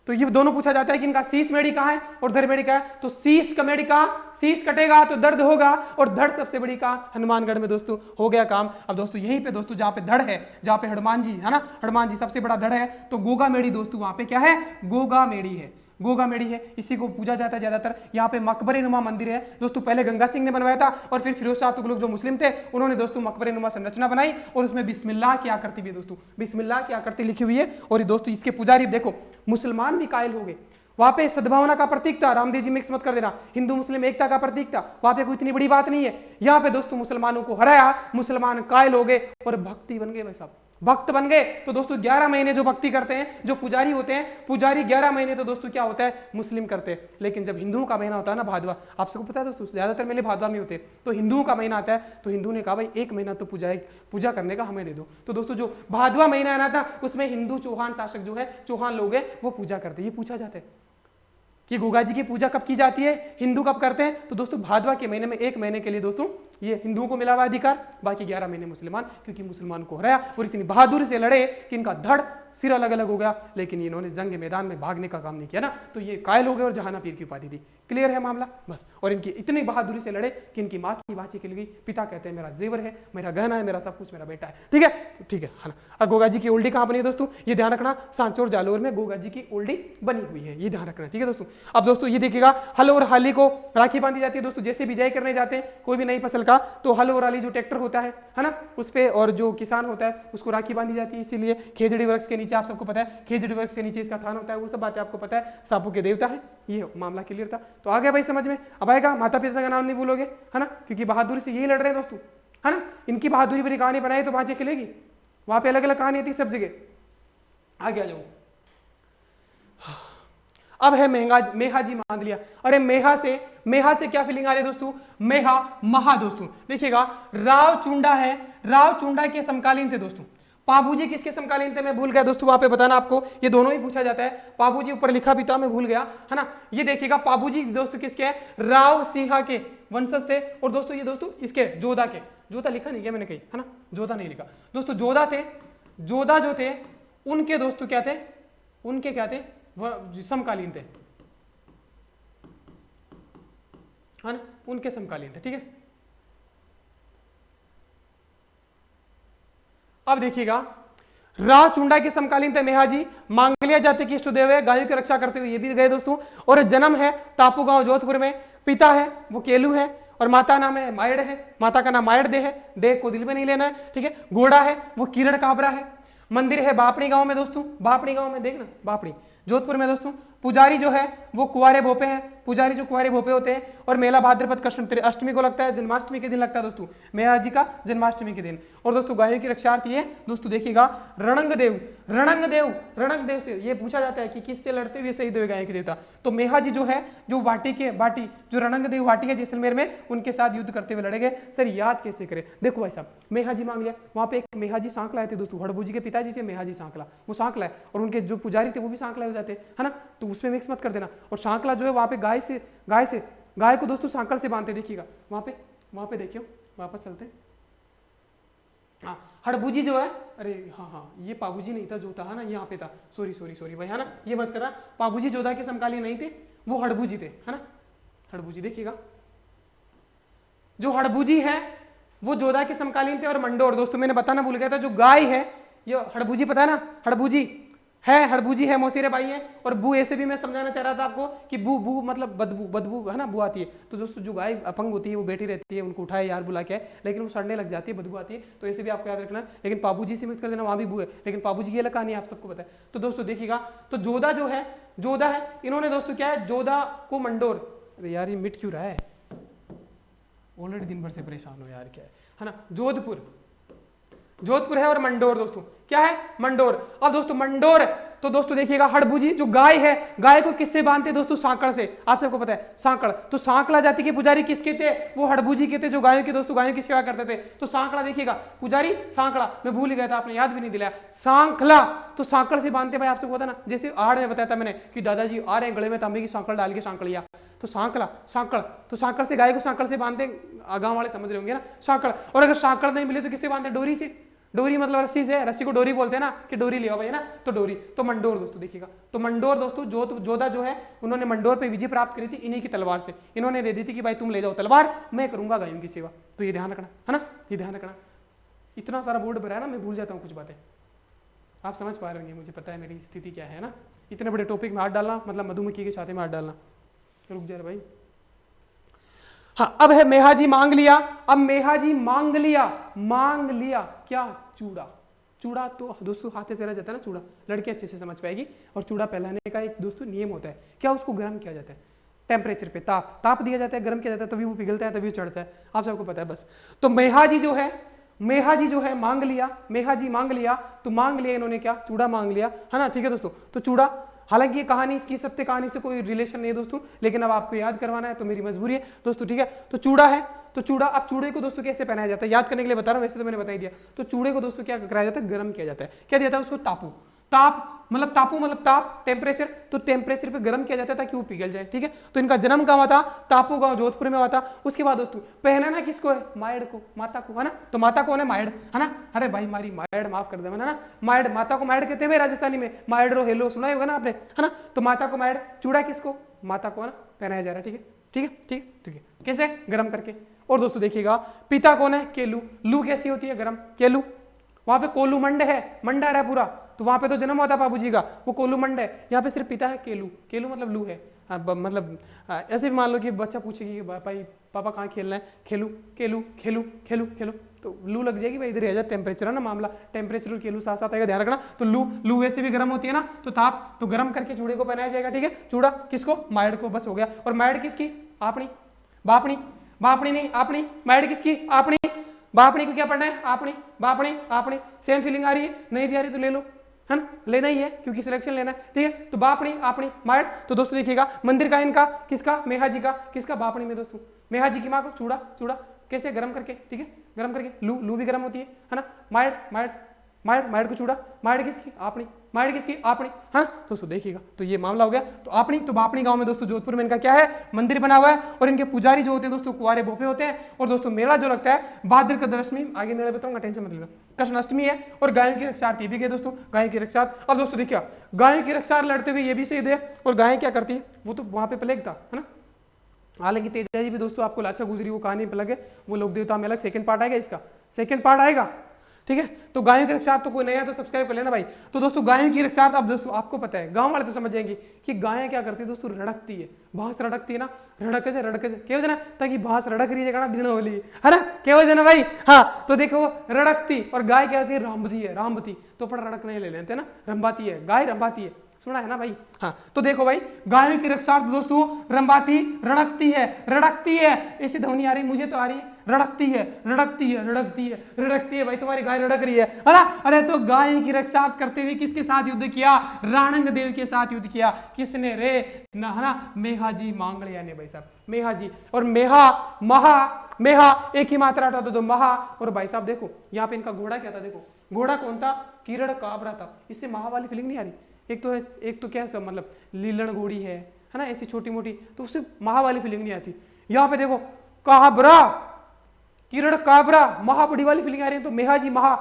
तो ये दोनों पूछा जाता है कि इनका शीश मेड़ी कहाँ है और धड़ मेड़ी कहाँ है। तो शीश का मेड़ी का, शीश कटेगा तो दर्द होगा, और धड़ सबसे बड़ी का हनुमानगढ़ में दोस्तों, हो गया काम। अब दोस्तों यहीं पे दोस्तों जहाँ पे धड़ है, जहाँ पे हनुमान जी है ना, हनुमान जी सबसे बड़ा धड़ है, तो गोगा मेड़ी दोस्तों वहां पे क्या है? गोगा मेड़ी है, गोगा मेड़ी है, इसी को पूजा जाता है ज्यादातर। यहाँ पे मकबरे नुमा मंदिर है दोस्तों, पहले गंगा सिंह ने बनवाया था और फिर फिरोज शाह तुगलक जो मुस्लिम थे उन्होंने दोस्तों मकबरे नुमा संरचना बनाई और उसमें बिस्मिल्लाह की आकृति भी दोस्तों, बिस्मिल्लाह की आकृति लिखी हुई है। और दोस्तों इसके पुजारी देखो मुसलमान भी कायल हो गए, वहां पे सद्भावना का प्रतीक था, रामदेव जी मिक्स मत कर देना, हिंदू मुस्लिम एकता का प्रतीक था, वहां पे कोई इतनी बड़ी बात नहीं है। यहाँ पे दोस्तों मुसलमानों को हराया, मुसलमान कायल हो गए और भक्ति बन गए भाई साहब, भक्त बन गए। तो दोस्तों 11 महीने जो भक्ति करते हैं, जो पुजारी होते हैं, पुजारी 11 महीने तो दोस्तों क्या होता है? मुस्लिम करते हैं। लेकिन जब हिंदुओं का महीना होता है ना भादवा, आप सबको पता है दोस्तों ज्यादातर मेले भादवा में होते हैं, तो हिंदुओं का महीना आता है, तो हिंदू ने कहा भाई 1 महीना तो पूजा करने का हमें दे दो। तो दोस्तों जो भादवा महीना आना था उसमें हिंदू चौहान शासक जो है, चौहान लोग हैं, वो पूजा करते हैं। ये पूछा जाता है कि गोगा जी की पूजा कब की जाती है, हिंदू कब करते हैं? तो दोस्तों भादवा के महीने में 1 महीने के लिए दोस्तों ये हिंदुओं को मिला हुआ अधिकार, बाकी 11 महीने मुसलमान, क्योंकि मुसलमान को हराया और इतनी बहादुरी से लड़े कि इनका धड़ सिर अलग अलग हो गया, लेकिन इन्होंने जंग मैदान में भागने का काम नहीं किया ना, तो ये कायल हो गए और जहाना पीर की उपाधि दी। क्लियर है मामला? बस। और इनकी इतनी बहादुरी से लड़े कि इनकी माँ की बाची खिल गई, पिता कहते हैं मेरा जेवर है, मेरा गहना है, मेरा सब कुछ, मेरा बेटा है, ठीक है, ठीक है ना। और गोगा जी की ओल्डी कहाँ बनी है दोस्तों? ये ध्यान रखना, सांचौर जालोर में गोगा जी की ओल्डी बनी हुई है, ये ध्यान रखना, ठीक है दोस्तों। अब दोस्तों ये देखिएगा हल और हाली को राखी बांधी जाती है दोस्तों, जैसे बिजाई करने जाते हैं कोई भी नई फसल का, तो हल और हाली जो ट्रैक्टर होता है ना, उस पे, और जो किसान होता है उसको राखी बांधी जाती है। इसीलिए खेजड़ी वृक्ष के नीचे, आप सबको पता है खेजड़ी वृक्ष के नीचे इसका थान होता है, वो सब बातें आपको पता है, सांपों के देवता है, ये मामला क्लियर था। तो आ गया भाई समझ में? अब आएगा, माता पिता का नाम नहीं भूलोगे, है ना, क्योंकि बहादुरी से यही लड़ रहे हैं दोस्तों, है ना। इनकी बहादुरी भरी कहानी बनाई तो बाँचे खिलेगी, वहां पे अलग अलग कहानी थी सब जगह। आगे आ जाओ। अब है मेहा जी मान लिया। अरे मेहा से क्या फीलिंग आ रही है दोस्तों? मेहा महा दोस्तों, देखिएगा राव चुंडा है, राव चुंडा के समकालीन थे दोस्तों। पाबूजी किसके समकालीन थे मैं भूल गया दोस्तों, वहां पे बताना आपको, ये दोनों ही पूछा जाता है। पाबूजी ऊपर लिखा भी था, मैं भूल गया, है ना। ये देखिएगा पाबूजी दोस्तों किसके है? राव सिंहा के वंशज थे। और दोस्तों ये दोस्तों इसके जोधा के, जोधा लिखा नहीं क्या मैंने कहीं, है ना, जोधा नहीं लिखा दोस्तों, जोधा थे। जोधा जो थे उनके दोस्तों क्या थे? उनके क्या थे? समकालीन थे, है ना, उनके समकालीन थे, ठीक है। अब देखिएगा राव चुंडा के समकालीन थे मेहाजी, मांगलिया जाति के इष्टदेव है, गायों की रक्षा करते हुए ये भी गए दोस्तों। और जन्म है टापू गांव जोधपुर में, पिता है वो केलू है, और माता नाम है मायड़ है, माता का नाम मायड़ दे है, दे को दिल में नहीं लेना है, ठीक है। घोड़ा है वो किरण काबरा है। मंदिर है बापड़ी गांव में दोस्तों, बापड़ी गांव में देखना, बापड़ी जोधपुर में दोस्तों। पुजारी जो है वो कुंवारे भोपे हैं, पुजारी जो कुंवारे भोपे होते हैं। और मेला भाद्रपद कृष्ण अष्टमी को लगता है, जन्माष्टमी के दिन लगता है दोस्तों, मेहा जी का जन्माष्टमी के दिन। और दोस्तों गायों की रक्षार्थी है दोस्तों, देखिएगा रणंगदेव, रणंगदेव से ये पूछा जाता है कि किससे लड़ते हुए शहीद हुए गायों के देवता। तो मेहा जी जो है, जो बाटी जो रणंगदेव वाटी है जैसलमेर में, उनके साथ युद्ध करते हुए लड़े गए। सर याद कैसे करें? देखो भाई साहब, मेहा जी मांग लिया, वहां पे एक मेहा जी सांकला थे दोस्तों, हड़बू जी के पिताजी से मेहा जी सांकला, वो सांकला है, और उनके जो पुजारी थे वो भी सांकला हो जाते हैं, है ना, तो उसमें मिक्स मत कर देना। और सांकला जो है वहां पे गाय को दोस्तों सांकल से बांधते, देखिएगा वहां पे देखियो, वापस चलते हैं। हाँ, हड़बूजी जो है, अरे हाँ ये पाबूजी नहीं था, जो था, है ना, यहाँ पे था, सॉरी भाई, है ना, ये मत करना, पाबूजी जोधा के समकालीन नहीं थे, वो हड़बूजी थे, है ना, हड़बूजी। देखिएगा जो हड़बूजी है वो जोधा के समकालीन थे। और मंडोर दोस्तों मैंने बताना भूल गया था, जो गाय है ये हड़बूजी, पता है ना, हड़बूजी है, मौसेरे भाई है। और बू ऐसे भी मैं समझाना चाह रहा था आपको कि बू मतलब बदबू है ना, बू आती है। तो दोस्तों जो गाय अपंग होती है वो बैठी रहती है, उनको उठाए यार बुला के, लेकिन वो सड़ने लग जाती है, बदबू आती है, तो ऐसे भी आपको याद रखना। लेकिन पाबूजी से मिक्स कर देना, वहां भी बू है, लेकिन पाबूजी की अलग कहानी आप सबको पता है। तो दोस्तों देखिएगा, तो जोधा है, इन्होंने दोस्तों क्या है, जोधा को मंडोर, अरे यार ये मिट क्यों रहा है, ऑलरेडी दिन भर से परेशान हो यार, क्या है ना, जोधपुर है। और मंडोर दोस्तों क्या है, मंडोर। अब दोस्तों मंडोर, तो दोस्तों देखिएगा हड़बूजी जो गाय है, गाय को किससे बांधते दोस्तों? सांकड़ से, आप सबको पता है सांकड़। तो सांकला जाति के पुजारी किसके थे? वो हड़बूजी के थे, जो गायों की दोस्तों गायों की सेवा करते थे। तो सांकड़ा देखिएगा, पुजारी सांकड़ा, मैं भूल ही गया था, आपने याद भी नहीं दिलाया, सांकला। तो सांकड़ से बांधते भाई, आप सबको पता ना, जैसे आड़ में बताया था मैंने कि दादाजी आ रहे हैं गले में तांबे की सांकड़ डाल के सांकड़िया, तो सांकला, सांकड़, तो सांकड़ से गाय को सांकड़ से बांधते, गांव वाले समझ रहे होंगे ना, सांकड़। और अगर सांकड़ नहीं मिले तो किससे बांधते? डोरी से। डोरी मतलब रस्सी से, रस्सी को डोरी बोलते हैं ना, कि डोरी लिया भाई ना, तो डोरी। तो मंडोर दोस्तों देखिएगा, तो मंडोर दोस्तों जोधा जो है उन्होंने मंडोर पे विजय प्राप्त करी थी इन्हीं की तलवार से। इन्होंने दे दी थी कि भाई तुम ले जाओ तलवार, मैं करूंगा गायों की सेवा। तो ये ध्यान रखना है ना, ये ध्यान रखना। इतना सारा बोर्ड भरा है ना, मैं भूल जाता हूँ कुछ बातें, आप समझ पा रहे होंगे, मुझे पता है मेरी स्थिति क्या है ना। इतने बड़े टॉपिक में हाथ डालना मतलब मधुमक्खी के छाते में हाथ डालना। रुक जा भाई। हाँ, अब है मेहाजी मांग लिया। अब मेहाजी मांग लिया, मांग लिया क्या? चूड़ा। चूड़ा तो दोस्तों हाथ में फेरा जाता है ना, चूड़ा लड़की अच्छे से समझ पाएगी। और चूड़ा पहनाने का एक दोस्तों नियम होता है, क्या? उसको गर्म किया जाता है टेम्परेचर पे, ताप दिया जाता है, गर्म किया जाता है, तभी वो पिघलता है, तभी वो चढ़ता है। आप सबको पता है बस। तो मेहाजी जो है मांग लिया, मेहाजी मांग लिया। तो मांग लिया इन्होंने क्या? चूड़ा मांग लिया, है ना। ठीक है दोस्तों, तो चूड़ा, हालांकि ये कहानी, इसकी सत्य कहानी से कोई रिलेशन नहीं है दोस्तों, लेकिन अब आपको याद करवाना है तो मेरी मजबूरी है दोस्तों। ठीक है, तो चूड़ा है, तो चूड़ा, अब चूड़े को दोस्तों कैसे पहनाया जाता है याद करने के लिए बता रहा हूं, वैसे तो मैंने बता ही दिया। तो चूड़े को दोस्तों क्या कराया जाता है? गर्म किया जाता है। क्या दिया जाता है उसको? तापू। तापू मतलब ताप, टेम्परेचर। तो टेम्परेचर पे गर्म किया जाता है ताकि वो पिघल जाए। ठीक है, तो इनका जन्म कहाँ हुआ था? तापू गांव जोधपुर में हुआ था। उसके बाद दोस्तों पहनाना किसको है? मायड़ को, माता को, है ना। तो माता कौन है? मायड़, है ना। अरे भाई मारी मायड़, माफ कर दे मैंने ना, मायड़, माता को मायड़ कहते हैं भाई राजस्थानी में, मायड़ो हेलो सुना होगा ना आपने, है ना। तो माता को मायड़, चूड़ा किसको? माता को, है ना, पहनाया जा रहा है। ठीक है, ठीक है, ठीक है, ठीक है। कैसे? गर्म करके। और दोस्तों देखिएगा, पिता कौन है? केलू। लू कैसी होती है? गर्म। केलू, वहां पे कोलू मंड है, मंडर है पूरा, तो वहां पे तो जन्म हुआ था बाबू जी का, वो कोलू मंड है। यहाँ पे सिर्फ पिता है केलू। केलू मतलब लू है। मतलब ऐसे भी मान लो कि बच्चा पूछेगी कि भाई पापा कहाँ खेलना है? खेलू, केलू, खेलू, खेलू, खेलू, तो लू लग जाएगी भाई, इधर आ जाए। टेम्परेचर है ना मामला, टेम्परेचर और केलू साथ साथ आएगा, ध्यान रखना। तो लू वैसे भी गर्म होती है ना, तो ताप, तो गर्म करके चूड़े को पहनाया जाएगा। ठीक है, चूड़ा किसको? मायड़ को, बस हो गया। और मायड़ किसकी? आपनी, बापनी, बापनी नहीं आपनी। मायड़ किसकी? आपनी। बापनी को क्या पढ़ना है? आपनी, बापनी, आपनी। सेम फीलिंग आ रही है? नहीं भी आ रही तो ले लो, है ना, लेना ही है क्योंकि सिलेक्शन लेना है। ठीक है, तो बापनी, आपनी, मायड़। तो दोस्तों देखिएगा, मंदिर का इनका किसका? मेहाजी का। किसका? बापनी में दोस्तों, मेहाजी की माँ को चूड़ा। चूड़ा कैसे? गर्म करके। ठीक है, गर्म करके। लू भी गर्म होती है ना। मायड़, मायड़, मायड़, मायड़ को चूड़ा। मायड़ किसकी? आपनी। मायड़ किसकी? आपनी, है ना। दोस्तों देखिएगा, तो ये मामला हो गया। तो आपनी, तो बापनी गांव में दोस्तों जोधपुर में इनका क्या है? मंदिर बना हुआ है। और इनके पुजारी जो होते हैं दोस्तों कुंवारे भोपे होते हैं। और दोस्तों मेला जो लगता है भाद्र दशमी, आगे मेला बताऊंगा, टेंशन मत लेना, कृष्ण अष्टमी है। और गायों की रक्षार्थ ये भी गए दोस्तों, गायों की रक्षार्थ। अब दोस्तों देखिए, गायों की रक्षा लड़ते हुए ये भी शहीद है। और गायें क्या करती है? वो तो वहां पे प्लेग था, है ना। हालांकि तेजा जी भी दोस्तों आपको लाचा गुजरी, वो कहानी प्लग है, वो लोक देवता में अलग सेकंड पार्ट आएगा, इसका सेकंड पार्ट आएगा। ठीक है, तो गायों की रक्षार्थ, तो कोई नया तो सब्सक्राइब कर लेना भाई। तो दोस्तों गायों की रक्षार्थ, अब दोस्तों आपको पता है, गांव वाले तो समझ जाएंगे कि गायें क्या करती है दोस्तों? रड़कती है, भैंस रड़कती है ना, रड़के से क्या वजह ताकि भैंस रड़क रही है दिन होली, है ना, क्या वजह ना भाई। हाँ, तो देखो रड़कती, और गाय क्या होती है? रामबती है, रामबती। तो अपन रड़क नहीं ले लेते ना, रंबाती है, गाय रंबाती है, सुना है ना भाई। हाँ, तो देखो भाई, गायों की रक्षार्थ दोस्तों रंबाती, रड़कती है, रड़कती है। ऐसी ध्वनि आ रही, मुझे तो आ रही है, रड़कती है, रड़कती है, रड़कती है, रड़कती है। भाई तुम्हारी गाय रड़क रही है ना। अरे तो गाय की रक्षार्थ करते हुए किसके साथ युद्ध किया? राणंग देव के साथ युद्ध किया। किसने रे? ना, है ना, मेहाजी मांगलिया ने भाई साहब, मेहाजी। और मेहा एक ही मात्रा हटा दो, महा। और भाई साहब देखो यहाँ पे इनका घोड़ा क्या था? देखो घोड़ा कौन था? किरण काबरा था। इससे महा वाली फीलिंग नहीं आ रही? एक तो क्या सब मतलब लीलन घोड़ी है ना, ऐसी छोटी मोटी, तो उससे महा वाली फीलिंग नहीं आती। यहाँ पे देखो काबरा, किरण काबरा, महा बड़ी वाली फीलिंग आ रही है। तो मेहाजी महा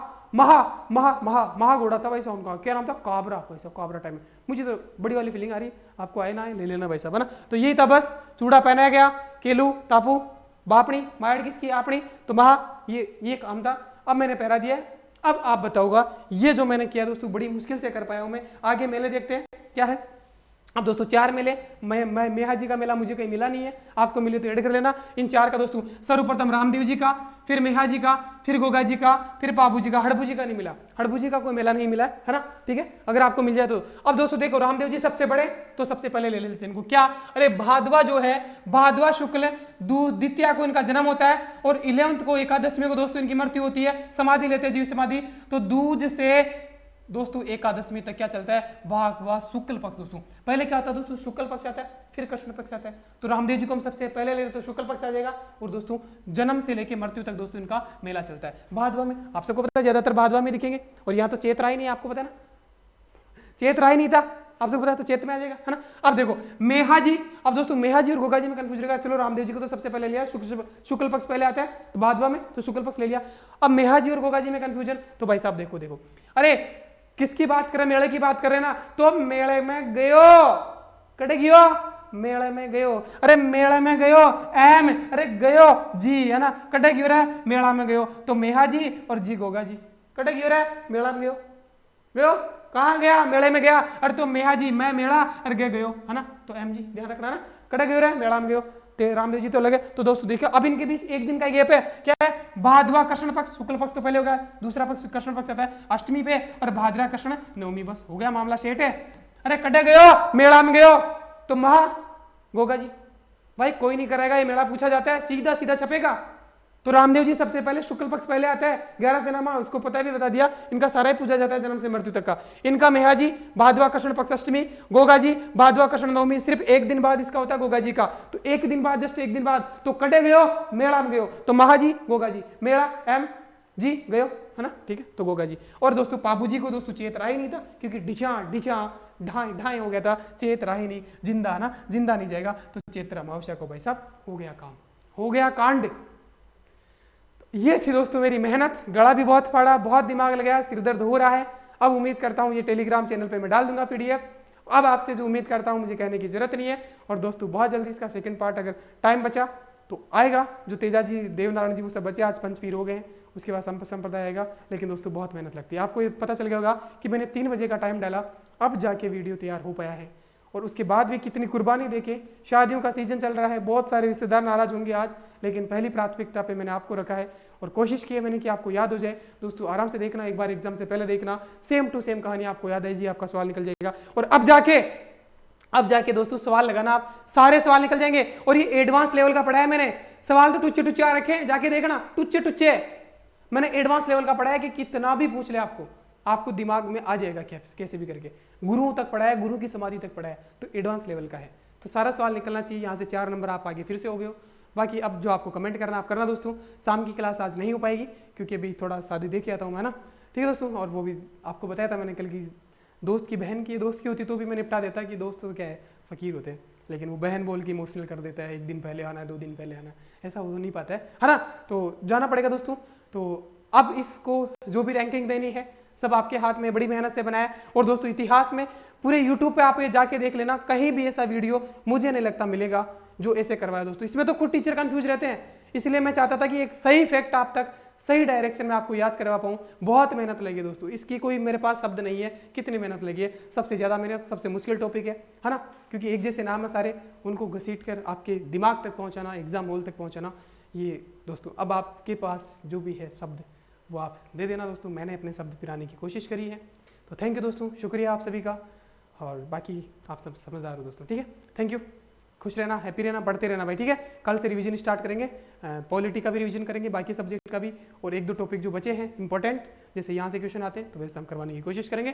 घोड़ा था भाई साहब उनका, क्या नाम था? काबरा भाई साहब, काबरा टाइम में। मुझे तो बड़ी वाली फीलिंग आ रही है, आपको आए ना आए ले लेना भाई साहब, है ना। तो यही था बस, चूड़ा पहनाया गया, केलू, टापू, बापनी, मायड़ किसकी? आपनी, तो महा, ये काम था। अब मैंने पहरा दिया है, अब आप बताओगा ये जो मैंने किया दोस्तों बड़ी मुश्किल से कर पाया हूं मैं। आगे मेले देखते हैं क्या है। अब दोस्तों 4 मेले, मैं मेहाजी का मेला मुझे कहीं मिला नहीं है, आपको मिले तो ऐड कर लेना। इन 4 का दोस्तों सर्वप्रथम रामदेव जी का, फिर मेहाजी का, फिर गोगा जी का, फिर बाबू जी का। हड़बू जी का नहीं मिला, हड़बू जी का कोई मेला नहीं मिला है ना। ठीक है, अगर आपको मिल जाए तो। अब दोस्तों देखो, रामदेव जी सबसे बड़े, तो सबसे पहले ले लेते हैं इनको। क्या? अरे भादवा जो है, भादवा शुक्ल द्वितीया को इनका जन्म होता है, और 11th को, एकादशमी को दोस्तों इनकी मृत्यु होती है, समाधि लेते हैं, जीव समाधि। तो दूज से दोस्तों एकादशमी तक क्या चलता है? भागवा शुक्ल पक्ष। दोस्तों पहले क्या आता है दोस्तों? शुक्ल पक्ष आता है, फिर कृष्ण पक्ष आता है। तो रामदेव जी को हम सबसे पहले ले तो शुक्ल पक्ष आ जाएगा। और दोस्तों जन्म से लेकर मृत्यु तक दोस्तों इनका मेला चलता है भादवा में। आप सबको पता है ज्यादातर भादवा में दिखेंगे। और यहाँ तो चैत रहा ही नहीं, आपको पता है ना, चैत रहा ही नहीं था, आप सबको पता है, तो चेत में आ जाएगा, है ना। अब देखो मेहा जी, अब दोस्तों मेहा जी और गोगा जी में कंफ्यूज रहेगा। चलो रामदेव जी को तो सबसे पहले लिया, शुक्ल पक्ष पहले आता है तो भादवा में, तो शुक्ल पक्ष ले लिया। अब मेहा जी और गोगा जी में कंफ्यूजन, तो भाई साहब देखो देखो, अरे किसकी बात करें, मेले की बात करें ना, तो मेले में गयो, कटे गयो, मेले में गयो, अरे मेले में गयो, एम, अरे गयो जी, है ना, कटे गयो रे, मेला में गयो, तो मेहा जी और जी गोगा जी, कटे गयो रे, मेला में गयो, गयो कहाँ गया, मेले में गया, अरे तो मेहा जी मैं मेला, अरे गयो, है ना, तो एम जी ध्यान रखना ना, कटे गयो रे, मेला में गयो, तो रामदेव जी तो लगे। तो दोस्तों देखिए अब इनके बीच एक दिन का गैप है, क्या है, भादवा कृष्ण पक्ष, शुक्ल पक्ष तो पहले हो गया, दूसरा पक्ष कृष्ण पक्ष आता है अष्टमी पे, और भाद्रा कृष्ण नवमी, बस हो गया मामला सेट है। अरे कटे गयो, मेला में गयो, तो महा गोगा जी, भाई कोई नहीं करेगा, ये मेला पूछा जाता है, सीधा सीधा छपेगा। तो रामदेव जी सबसे पहले शुक्ल पक्ष पहले आता है, 11 से नामा, उसको पता भी बता दिया, इनका सारा ही पूछा जाता है जन्म से मृत्यु तक का। इनका मेहा जी भादवा कृष्ण पक्ष अष्टमी, गोगा जी भादवा कृष्ण नवमी, सिर्फ एक दिन बाद इसका होता है गोगा जी का, तो एक दिन बाद, जस्ट एक दिन बाद, तो कटे गयो, मेला में गयो, तो महा जी गोगा जी, मेला एम जी गयो, है ना, ठीक है, तो गोगा जी। और दोस्तों पापू जी को दोस्तों चेत रहा ही नहीं था, क्योंकि डिचा डिचा ढाई ढाई हो गया था, चेत रहा ही नहीं, जिंदा ना, जिंदा नहीं जाएगा, तो चेत्रा अमावस्या को भाई साहब हो गया काम, हो गया कांड। ये थी दोस्तों मेरी मेहनत, गला भी बहुत फाड़ा, बहुत दिमाग लगाया, सिर दर्द हो रहा है। अब उम्मीद करता हूँ ये टेलीग्राम चैनल पे मैं डाल दूंगा PDF। अब आपसे जो उम्मीद करता हूँ मुझे कहने की जरूरत नहीं है। और दोस्तों बहुत जल्दी इसका सेकंड पार्ट अगर टाइम बचा तो आएगा, जो तेजा जी देवनारायण जी वो सब बचे, आज पंचपीर हो गए हैं, उसके बाद संप्रदाय आएगा। लेकिन दोस्तों बहुत मेहनत लगती है, आपको ये पता चल गया होगा कि मैंने 3 बजे का टाइम डाला, अब जाके वीडियो तैयार हो पाया है। और उसके बाद भी कितनी कुर्बानी देके, शादियों का सीजन चल रहा है, बहुत सारे रिश्तेदार नाराज होंगे आज, लेकिन पहली प्राथमिकता पे मैंने आपको रखा है और कोशिश की है मैंने कि आपको याद हो जाए। दोस्तों आराम से देखना, एक बार एग्जाम से पहले देखना, सेम टू सेम कहानी आपको याद आएगी, आपका सवाल निकल जाएगा। और अब जाके दोस्तों सवाल लगाना, आप सारे सवाल निकल जाएंगे। और ये एडवांस लेवल का पढ़ा है मैंने, सवाल तो टुच्चे टुच्चे आ रखे हैं, जाके देखना टुच्चे टुच्चे, मैंने एडवांस लेवल का पढ़ा है कि कितना भी पूछ ले आपको दिमाग में आ जाएगा कैसे भी करके। गुरुओं तक पढ़ा है, गुरु की समाधि तक पढ़ा है, तो एडवांस लेवल का है, तो सारा सवाल निकलना चाहिए। यहाँ से 4 नंबर आप आगे फिर से हो गए हो। बाकी अब जो आपको कमेंट करना आप करना दोस्तों। शाम की क्लास आज नहीं हो पाएगी क्योंकि अभी थोड़ा शादी देख आता हूँ मैं ना, ठीक है दोस्तों। और वो भी आपको बताया था मैंने कल की, दोस्त की बहन की दोस्त की होती तो भी मैं निपटा देता कि दोस्त तो क्या है फकीर होते हैं, लेकिन वो बहन बोल के इमोशनल कर देता है, 1 दिन पहले आना है, 2 दिन पहले आना, ऐसा हो नहीं पाता है ना। तो जाना पड़ेगा दोस्तों। तो अब इसको जो भी रैंकिंग देनी है सब आपके हाथ में, बड़ी मेहनत से बनाया। और दोस्तों इतिहास में पूरे यूट्यूब पे आप ये जाके देख लेना, कहीं भी ऐसा वीडियो मुझे नहीं लगता मिलेगा जो ऐसे करवाया दोस्तों। इसमें तो खुद टीचर कंफ्यूज रहते हैं, इसलिए मैं चाहता था कि एक सही फैक्ट आप तक सही डायरेक्शन में आपको याद करवा पाऊँ। बहुत मेहनत लगी दोस्तों, इसकी कोई मेरे पास शब्द नहीं है कितनी मेहनत लगी है। सबसे ज़्यादा मेहनत, सबसे मुश्किल टॉपिक है ना, क्योंकि एक जैसे नाम है सारे, उनको घसीट कर आपके दिमाग तक पहुँचाना, एग्जाम हॉल तक पहुँचाना, ये दोस्तों अब आपके पास जो भी है शब्द वो आप दे देना दोस्तों। मैंने अपने शब्द पिराने की कोशिश करी है। तो थैंक यू दोस्तों, शुक्रिया आप सभी का। और बाकी आप सब समझदार हो दोस्तों, ठीक है। थैंक यू, खुश रहना, हैप्पी रहना, पढ़ते रहना भाई, ठीक है। कल से रिवीजन स्टार्ट करेंगे, पॉलिटी का भी रिवीजन करेंगे, बाकी सब्जेक्ट का भी, और 1-2 टॉपिक जो बचे हैं इंपॉर्टेंट, जैसे यहाँ से क्वेश्चन आते हैं तो वैसे हम करवाने की कोशिश करेंगे।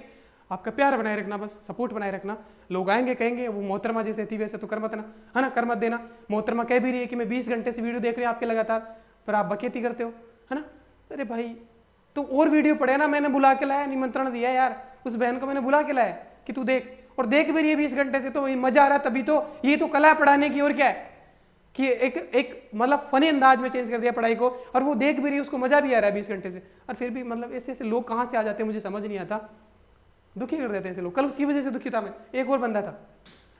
आपका प्यार बनाए रखना, बस सपोर्ट बनाए रखना। लोग आएंगे कहेंगे वो मोहतरमा जैसे थी वैसे तो कर मत ना, है ना, कर मत देना। मोहतरमा कह भी रही है कि मैं 20 घंटे से वीडियो देख रही हूँ आपके लगातार, पर आप बकेती करते हो, है ना। अरे भाई तो और वीडियो पढ़े ना, मैंने बुला के लाया, निमंत्रण दिया यार, उस बहन को मैंने बुला के लाया कि तू देख, और देख भी रही है 20 घंटे से, तो मजा आ रहा है तभी तो। ये तो कला है पढ़ाने की, और क्या है कि एक मतलब फनी अंदाज में चेंज कर दिया पढ़ाई को, और वो देख भी रही है, उसको मजा भी आ रहा है 20 घंटे से। और फिर भी मतलब ऐसे ऐसे लोग कहाँ से आ जाते हैं मुझे समझ नहीं आता, दुखी कर देते हैं ऐसे लोग। कल उसकी वजह से दुखी था मैं, एक और बंदा था,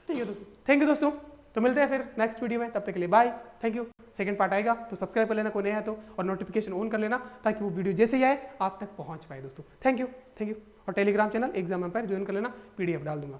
ठीक है दोस्तों। थैंक यू दोस्तों, तो मिलते हैं फिर नेक्स्ट वीडियो में, तब तक के लिए bye, thank you. Second part आएगा तो सब्सक्राइब कर लेना कोई नया है तो, और नोटिफिकेशन ऑन कर लेना ताकि वो वीडियो जैसे ही आए आप तक पहुंच पाए दोस्तों। Thank you. और Telegram channel exam empire join कर लेना, PDF डाल दूंगा।